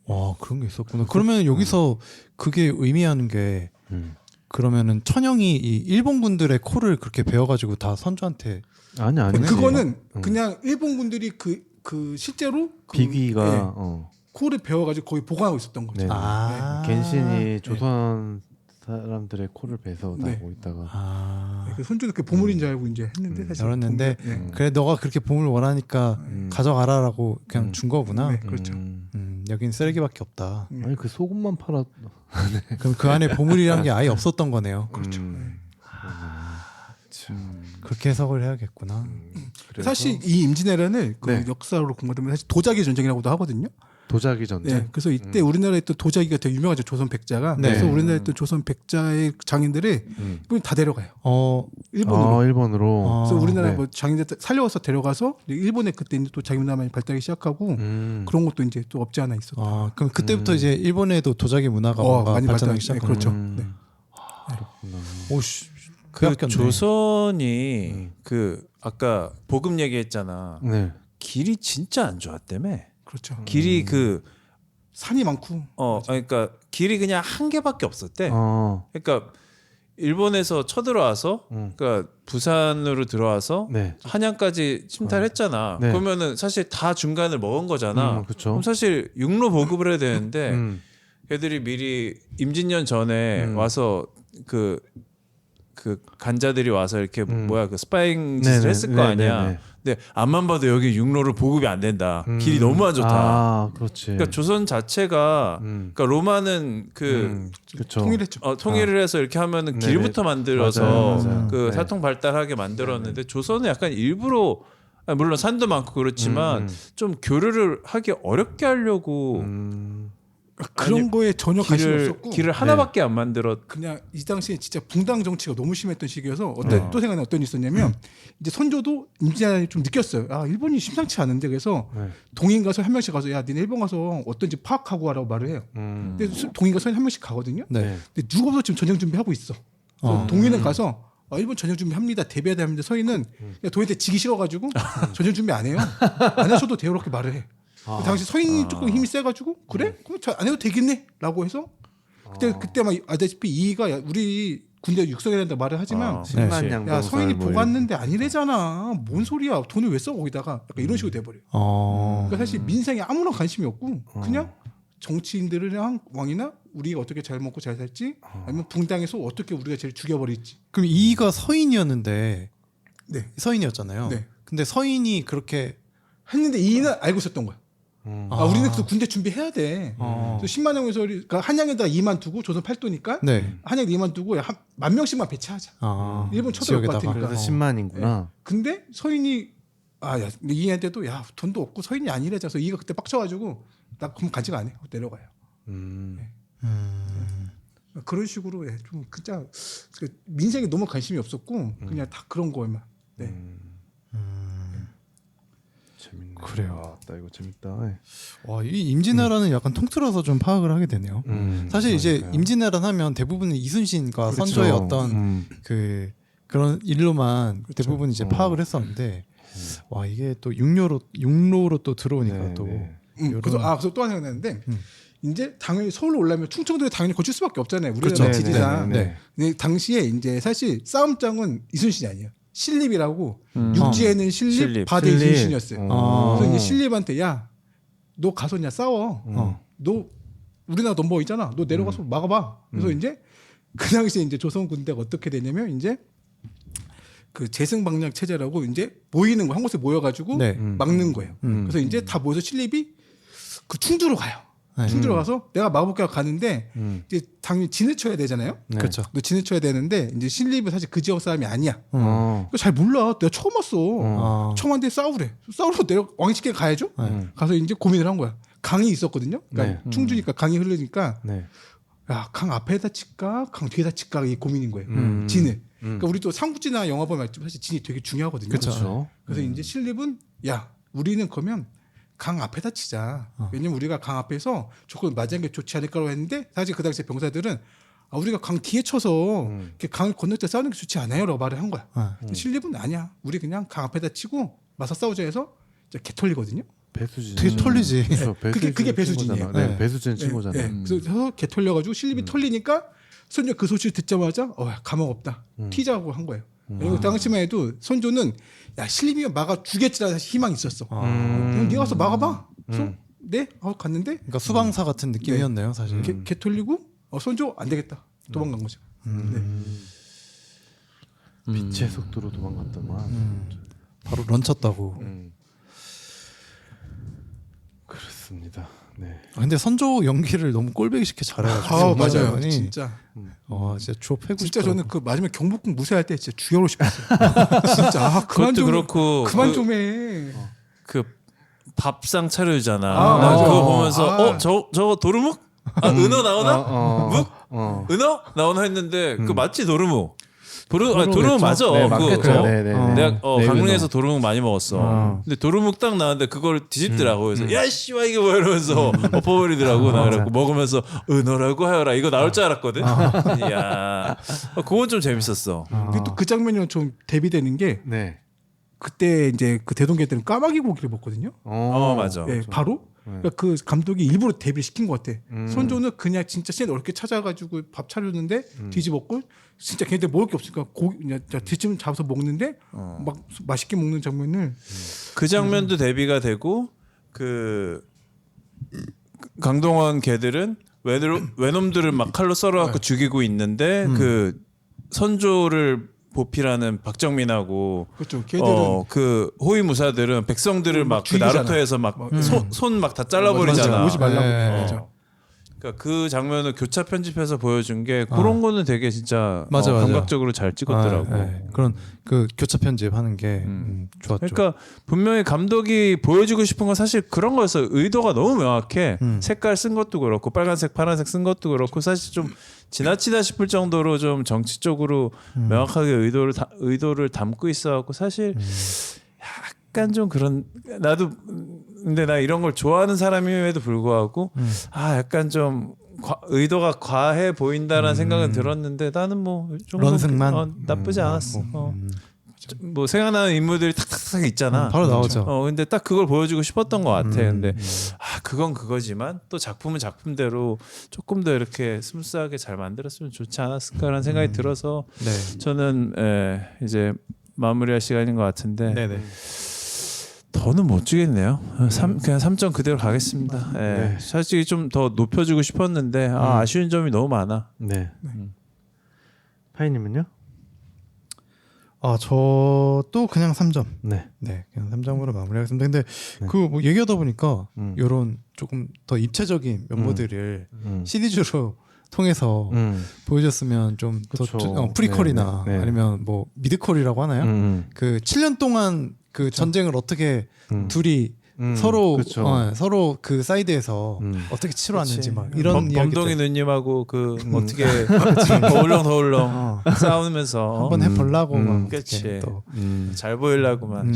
와 그런 게 있었구나. 그러면 여기서 그게 의미하는 게 그러면은 천영이 이 일본군들의 코를 그렇게 베어가지고 다 선조한테 아니 그거는 그냥 일본군들이 그 실제로 비귀가 코를 베어가지고 거기 보관하고 있었던 거죠. 겐신이 조선 사람들의 코를 베서 나고 있다가 그 선조는 그 보물인 줄 알고 이제 했는데 사실 열었는데 그래 너가 그렇게 보물 원하니까 가져가라라고 그냥 준 거구나. 그렇죠. 여긴 쓰레기밖에 없다. 아니 그 소금만 팔아. 그럼 그 안에 보물이란 게 아예 없었던 거네요. 그렇죠. 그렇게 해석을 해야겠구나. 사실 이 임진왜란을 그 역사로 공부하면 사실 도자기 전쟁이라고도 하거든요. 도자기 전쟁. 그래서 이때 우리나라에 또 도자기가 되게 유명하죠. 조선 백자가. 그래서 우리나라에 또 조선 백자의 장인들이 이분 다 데려가요. 일본으로. 일본으로. 그래서 우리나라 뭐 장인들 살려와서 데려가서 일본에 그때 이제 또 자기 문화만이 발달하기 시작하고 그런 것도 이제 또 없지 않아 있었다. 그럼 그때부터 이제 일본에도 도자기 문화가 많이 발전하기 시작한 그렇죠. 오씨. 그 조선이 그 아까 보급 얘기했잖아. 길이 진짜 안 좋았다며. 그렇죠. 길이 그 산이 많고. 그러니까 길이 그냥 한 개밖에 없었대. 그러니까 일본에서 쳐들어와서 그러니까 부산으로 들어와서 한양까지 침탈했잖아. 그러면은 사실 다 중간을 먹은 거잖아. 그럼 사실 육로 보급을 해야 되는데 걔들이 미리 임진년 전에 와서 그 그 간자들이 와서 이렇게 뭐야 그 스파잉 짓을 했을 거 아니야. 네네. 근데 앞만 봐도 여기 육로를 보급이 안 된다. 길이 너무 안 좋다. 아, 그렇지. 그러니까 조선 자체가 그러니까 로마는 통일했죠. 통일을 해서 이렇게 하면은 네네. 길부터 만들어서 맞아요. 그 네. 사통 발달하게 만들었는데 조선은 약간 일부러 물론 산도 많고 그렇지만 좀 교류를 하기 어렵게 하려고 그런 거에 전혀 관심이 없었고 길을 하나밖에 안 만들었. 그냥 이 당시에 진짜 붕당 정치가 너무 심했던 시기여서 또 생각나 어떤 일이 있었냐면 이제 선조도 임진왜란이 좀 느꼈어요. 아 일본이 심상치 않은데 그래서 동인 가서 한 명씩 가서 야 니네 일본 가서 어떤지 파악하고 와라고 말을 해요. 근데 동인 가서 한 명씩 가거든요. 근데 누가 봐도 지금 전쟁 준비하고 있어. 그래서 동인은 가서 일본 전쟁 준비합니다. 대비해야 됩니다. 서인은 동인한테 지기 싫어가지고 전쟁 준비 안 해요. 안 하셔도 돼요. 그렇게 말을 해. 당시 서인이 조금 힘이 세가지고 그래? 그럼 안 해도 되겠네? 라고 해서 그때 막 아다시피 이의가 우리 군대 육성해야 된다 말을 하지만 야 서인이 보고 왔는데 아니래잖아. 뭔 소리야. 돈을 왜 써 거기다가 약간 이런 식으로 돼버려요. 그러니까 사실 민생에 아무런 관심이 없고 그냥 정치인들이랑 왕이나 우리가 어떻게 잘 먹고 잘 살지 아니면 붕당에서 어떻게 우리가 제일 죽여버릴지. 그럼 이의가 서인이었는데 네. 서인이었잖아요. 네. 근데 서인이 그렇게 했는데 이의는 알고 있었던 거야. 우리는 그 군대 준비해야 돼. 그래서 10만 명에서 그러니까 한양에다 2만 두고 조선 팔도니까 한양 2만 두고 1000명씩만 배치하자. 일본 쳐들어올 것 같으니까. 그래서 10만인구나. 네. 근데 서인이 이한테도 야 돈도 없고 서인이 아니래. 그래서 이가 그때 빡쳐가지고 나 그럼 간직 안 해. 내려가요. 그런 식으로 좀 진짜 민생에 너무 관심이 없었고 그냥 다 그런 거에만. 네. 재밌네. 그래요. 나 이거 재밌다. 와, 이 임진왜란은 약간 통틀어서 좀 파악을 하게 되네요. 사실 이제 임진왜란 하면 대부분 이순신과 그렇죠. 선조의 어떤 그런 일로만 그렇죠. 대부분 이제 파악을 했었는데 와 이게 또 육로로 또 들어오니까 또 그래서 또 하나 생각나는데 이제 당연히 서울로 올라면 충청도에 당연히 거칠 수밖에 없잖아요. 우리나라 그렇죠. 지리상. 근데 당시에 이제 사실 싸움장은 이순신이 아니에요. 신립이라고 육지에는 신립, 바다에 이순신이었어요. 그래서 이제 신립한테 야, 너 가서 그냥 싸워. 너 우리나라 넘버 있잖아. 너 내려가서 막아봐. 그래서 이제 그 당시에 이제 조선 군대가 어떻게 되냐면 이제 그 재승방략 체제라고 이제 모이는 거 한 곳에 모여가지고 막는 거예요. 그래서 이제 다 모여서 신립이 그 충주로 가요. 충주로 가서 내가 막아볼게 하고 가는데 이제 당연히 진을 쳐야 되잖아요. 그렇죠. 너 진을 쳐야 되는데 이제 신립은 사실 그 지역 사람이 아니야. 그거 잘 몰라. 내가 처음 왔어. 처음 왔는데 싸우래. 싸우러 내려 왕십계 가야죠. 가서 이제 고민을 한 거야. 강이 있었거든요. 그러니까 충주니까 강이 흐르니까 야, 강 앞에다 칠까, 강 뒤에다 칠까 이 고민인 거예요. 진을. 그러니까 우리 또 삼국지나 영화 보면 사실 진이 되게 중요하거든요. 그렇죠. 그래서 이제 신립은 야, 우리는 그러면 강 앞에다 치자. 왜냐면 우리가 강 앞에서 조금 맞이한 게 좋지 않을까라고 했는데 사실 그 당시에 병사들은 우리가 강 뒤에 쳐서 이렇게 강을 건널 때 싸우는 게 좋지 않아요라고 말을 한 거야. 신립은 아니야. 우리 그냥 강 앞에다 치고 맞서 싸우자 해서 개 털리거든요. 배수진. 되게 털리지. 그게 배수진이에요. 네, 배수진 친 거잖아요. 그래서 개 털려가지고 신립이 털리니까 선조 그 소식을 듣자마자 감옥 없다. 튀자고 한 거예요. 그리고 당시만 해도 선조는 야 신립이면 막아 주겠지라는 희망이 있었어. 그럼 네가 가서 막아봐. 그래서 네? 갔는데 그러니까 수방사 같은 느낌이었네요, 사실. 개 털리고 선조 안 되겠다. 도망간 거죠. 빛의 속도로 도망갔더만. 바로 런쳤다고. 그렇습니다. 네. 근데 선조 연기를 너무 꼴배기 쉽게 잘해가지고. 맞아요. 진짜. 진짜 주워 패고 진짜 싶더라고. 저는 그 마지막 경복궁 무쇠할 때 진짜 죽여버리고 싶었어요. 진짜 그만 좀 그렇고 그만 좀 해. 그 밥상 차려주잖아. 난 맞아. 그거 보면서 저거 도루묵? 은어 나오나? 묵? 은어 나오나 했는데 그 맞지 도루묵. 도루묵 맞아. 네, 맞겠죠. 내가 강릉에서 도루묵 많이 먹었어. 근데 도루묵 딱 나왔는데 그걸 뒤집더라고. 그래서 야 씨와 이게 뭐야 이러면서 엎어버리더라고. 나 그래갖고 먹으면서 은어라고 하여라. 이거 나올 줄 알았거든. 야, 그건 좀 재밌었어. 근데 또 그 장면이랑 좀 대비되는 게 그때 이제 그 대동계들은 까마귀 고기를 먹거든요. 맞아. 네, 바로. 그러니까 그 감독이 일부러 대비를 시킨 것 같아. 선조는 그냥 진짜 씬 어렵게 찾아가지고 밥 차려주는데 뒤집었고 진짜 걔네들 먹을 게 없으니까 고기 그냥 뒤집 잡아서 먹는데 막 맛있게 먹는 장면을 그 장면도 대비가 되고 그 강동원 걔들은 외놈들을 막 칼로 썰어갖고 죽이고 있는데 그 선조를 보필하는 박정민하고 그렇죠. 걔들은 그 호위무사들은 백성들을 막 그 나루토에서 막 손 막 다 잘라버리잖아. 오지 말라고. 네. 그러니까 그 장면을 교차 편집해서 보여준 게 그런 거는 되게 진짜 맞아. 감각적으로 잘 찍었더라고. 그런 그 교차 편집하는 게 좋았죠. 그러니까 분명히 감독이 보여주고 싶은 건 사실 그런 거였어. 의도가 너무 명확해. 색깔 쓴 것도 그렇고 빨간색, 파란색 쓴 것도 그렇고 사실 좀 지나치다 싶을 정도로 좀 정치적으로 명확하게 의도를 담고 있어갖고 사실 약간 좀 그런 나도 근데 나 이런 걸 좋아하는 사람임에도 불구하고 약간 좀 의도가 과해 보인다라는 생각은 들었는데 나는 뭐 런승만 나쁘지 않았어. 뭐 생각나는 인물들이 탁탁탁 있잖아. 바로 나오죠. 근데 딱 그걸 보여주고 싶었던 것 같아. 근데 그건 그거지만 또 작품은 작품대로 조금 더 이렇게 스무스하게 잘 만들었으면 좋지 않았을까라는 생각이 들어서 저는 이제 마무리할 시간인 것 같은데. 네네. 더는 못 주겠네요. 그냥 3점 그대로 가겠습니다. 사실 좀 더 높여주고 싶었는데 아쉬운 점이 너무 많아. 네. 파이님은요? 저도 그냥 3점. 네. 그냥 3점으로 마무리하겠습니다. 근데 그 뭐 얘기하다 보니까 이런 조금 더 입체적인 면모들을 시리즈로 통해서 보여줬으면 좀 더 프리퀄이나 아니면 뭐 미드퀄이라고 하나요? 그 7년 동안 그 전쟁을 어떻게 둘이 서로 서로 그 사이드에서 어떻게 치러왔는지 막 이런 범동이 누님하고 그 어떻게 더울렁 싸우면서 한번 해보려고 막 그렇지 잘 보이려고만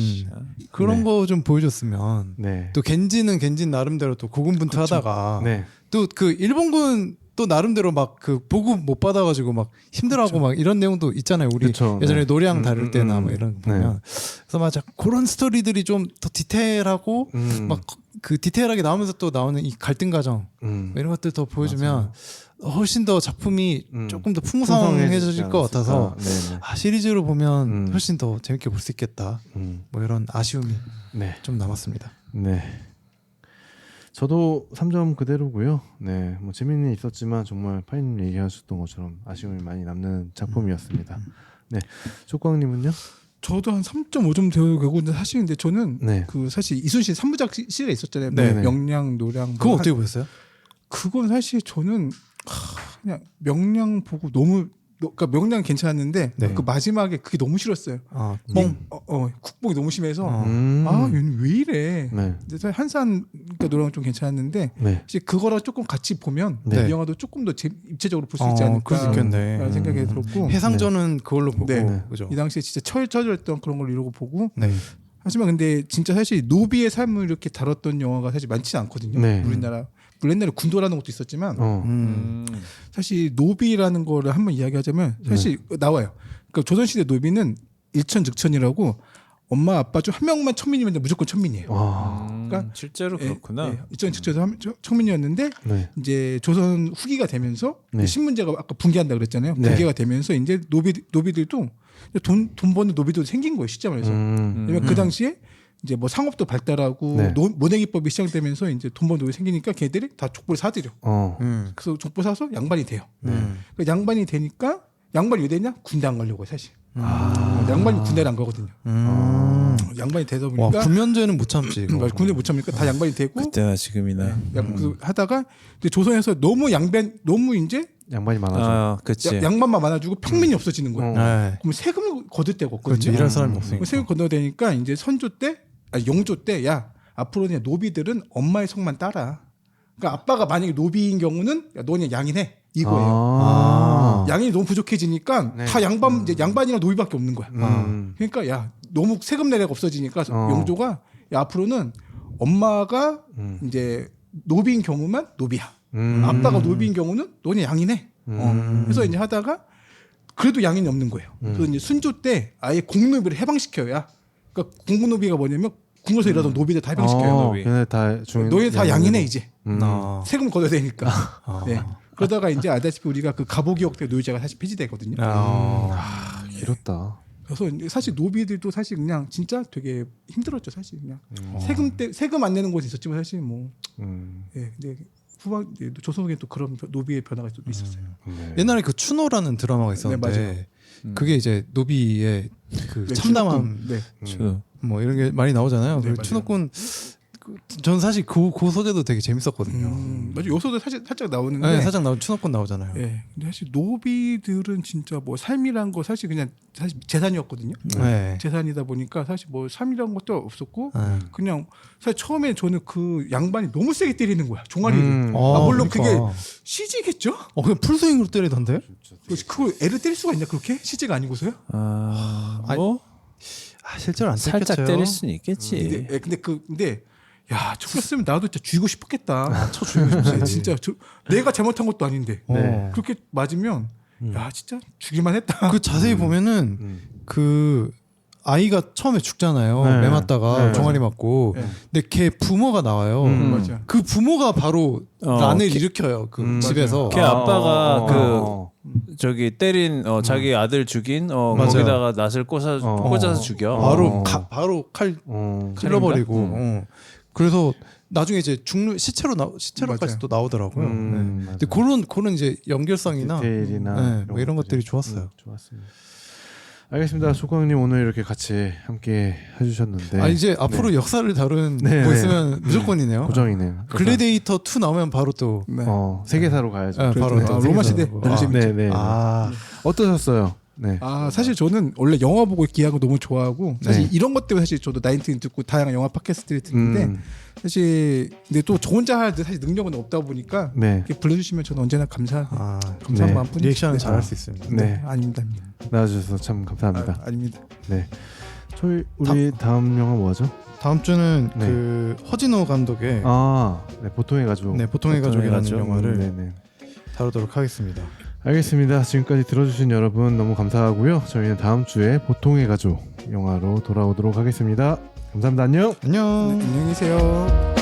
그런 거 좀 보여줬으면 또 겐지는 나름대로 또 고군분투하다가 또 그 일본군 또 나름대로 막 그 보급 못 받아가지고 막 힘들어하고 막 이런 내용도 있잖아요. 우리 예전에 노래랑 다룰 때나 뭐 이런 보면 그래서 맞아 그런 스토리들이 좀 더 디테일하고 막 그 디테일하게 나오면서 또 나오는 이 갈등 과정 뭐 이런 것들 더 보여주면 훨씬 더 작품이 조금 더 풍성해질 것 같아서 시리즈로 보면 훨씬 더 재밌게 볼 수 있겠다. 뭐 이런 아쉬움이 좀 남았습니다. 네. 저도 3점 그대로고요. 네, 뭐 재미는 있었지만 정말 파이님 얘기하셨던 것처럼 아쉬움이 많이 남는 작품이었습니다. 네, 조광님은요? 저도 한 3.5점 되고 근데 사실 근데 저는 그 사실 이순신 3부작 시가 있었잖아요. 명량, 노량. 그거 어떻게 보셨어요? 그건 사실 저는 그냥 명량 보고 너무 그러니까 명량 괜찮았는데 그 마지막에 그게 너무 싫었어요. 국복이 너무 심해서 얘는 왜 이래. 근데 한산 그러니까 노래가 좀 괜찮았는데 이제 그거랑 조금 같이 보면 이 영화도 조금 더 입체적으로 볼 수 있지 않을까 라는 생각이 들었고 해상전은 그걸로 보고 그죠? 이 당시에 진짜 처절했던 그런 걸 이러고 보고 하지만 근데 진짜 사실 노비의 삶을 이렇게 다뤘던 영화가 사실 많지 않거든요. 우리나라 물론 옛날에 군도라는 것도 있었지만 사실 노비라는 거를 한번 이야기하자면 사실 나와요. 그러니까 조선시대 노비는 일천즉천이라고 엄마 아빠 중 한 명만 천민이면 무조건 천민이에요. 그러니까 실제로 그렇구나. 일천즉천에서 천민이었는데 이제 조선 후기가 되면서 신문제가 아까 붕괴한다 그랬잖아요. 붕괴가 되면서 이제 노비들도 돈 버는 노비도 생긴 거예요. 실제 말해서. 왜냐면 그 당시에 이제 뭐 상업도 발달하고 모내기법이 시작되면서 이제 돈 버는 노비 생기니까 걔들이 다 족보를 사들여. 그래서 족보 사서 양반이 돼요. 그러니까 양반이 되니까 양반이 왜 되냐? 군대 안 가려고 사실. 양반이 군대를 안 가거든요. 양반이 되다 보니까 군면제는 못 참지. 군대 못 참으니까 다 양반이 되고 그때나 지금이나 하다가 이제 조선에서 너무 이제 양반이 많아져. 그치. 양반만 많아지고 평민이 없어지는 거예요. 그럼 세금을 거둘 데가 없거든요. 그렇지, 일할 사람이 없으니까. 세금 거둬야 되니까 이제 영조 때 야 앞으로 그냥 노비들은 엄마의 성만 따라. 그러니까 아빠가 만약에 노비인 경우는 야, 너 그냥 양인해 이거예요. 양인이 너무 부족해지니까 다 이제 양반이랑 노비밖에 없는 거야. 그러니까 야 너무 세금 내내가 없어지니까 영조가 야 앞으로는 엄마가 이제 노비인 경우만 노비야. 아빠가 노비인 경우는 너 그냥 양인해. 그래서 이제 하다가 그래도 양인이 없는 거예요. 그래서 이제 순조 때 아예 공노비를 해방시켜야. 그러니까 공노비가 뭐냐면 궁에서 일하던 노비들 다 해방시켜요. 너희 다 양인해 이제. 세금 걷어야 되니까. 그러다가 이제 알다시피 우리가 그 가보기역 때 노예제가 사실 폐지되거든요. 길었다. 그래서 사실 노비들도 사실 그냥 진짜 되게 힘들었죠. 사실 그냥 세금 안 내는 곳이 있었지만 사실 뭐 근데 후반 조선후기에 또 그런 노비의 변화가 또 있었어요. 옛날에 그 추노라는 드라마가 있었는데 그게 이제 노비의 그 참담함 뭐 이런 게 많이 나오잖아요. 추노꾼 전 사실 그 소재도 되게 재밌었거든요. 맞아요. 요소도 살짝 나오는데. 네, 살짝 추노꾼 나오잖아요. 네. 근데 사실 노비들은 진짜 뭐 삶이란 거 사실 그냥 사실 재산이었거든요. 네. 재산이다 보니까 사실 뭐 삶이란 것도 없었고 그냥 사실 처음에 저는 그 양반이 너무 세게 때리는 거야. 종아리를. 물론 그러니까. 그게 CG겠죠? 그냥 풀스윙으로 때리던데? 그걸 애를 때릴 수가 있냐 그렇게? CG가 아니고서요? 뭐 실제로 안 살짝 때릴 수는 있겠지. 근데 야, 쳤으면 나도 진짜 죽이고 싶었겠다. 쳐 죽이고 싶었어요. 진짜 내가 잘못한 것도 아닌데 그렇게 맞으면 야 진짜 죽일만 했다. 그 자세히 보면은 그 아이가 처음에 죽잖아요. 매 맞다가 종아리 맞고. 근데 걔 부모가 나와요. 맞아. 그 부모가 바로 란을 일으켜요. 그 집에서. 걔 아빠가 저기 때린 자기 아들 죽인 거기다가 낫을 꽂아서 죽여. 바로 칼 찔러버리고. 그래서 나중에 이제 시체로까지 또 나오더라고요. 근데 그런 이제 연결성이나 디테일이나 뭐 이런 것들이 좋았어요. 좋았습니다. 알겠습니다. 조광님 오늘 이렇게 같이 함께 해주셨는데 이제 앞으로 역사를 다룬 뭐 있으면 무조건이네요. 고정이네요. 글래디에이터 2 나오면 바로 또 세계사로 가야죠. 바로 로마 시대. 어떠셨어요? 네. 사실 저는 원래 영화 보고 기하고 너무 좋아하고 사실 이런 것 때문에 사실 저도 나인틴 듣고 다양한 영화 팟캐스트를 듣는데 사실 근데 또 저 혼자 할 사실 능력은 없다 보니까 이렇게 불러주시면 저는 언제나 감사한 마음뿐이죠. 리액션은 잘할 수 있습니다. 아닙니다. 나와주셔서 참 감사합니다. 아닙니다. 네. 우리 다음 영화 뭐죠? 다음 주는 그 허진호 감독의 보통의 가족. 보통의 가족이라는 영화를 다루도록 하겠습니다. 알겠습니다. 지금까지 들어주신 여러분 너무 감사하고요. 저희는 다음 주에 보통의 가족 영화로 돌아오도록 하겠습니다. 감사합니다. 안녕. 안녕. 안녕히 계세요.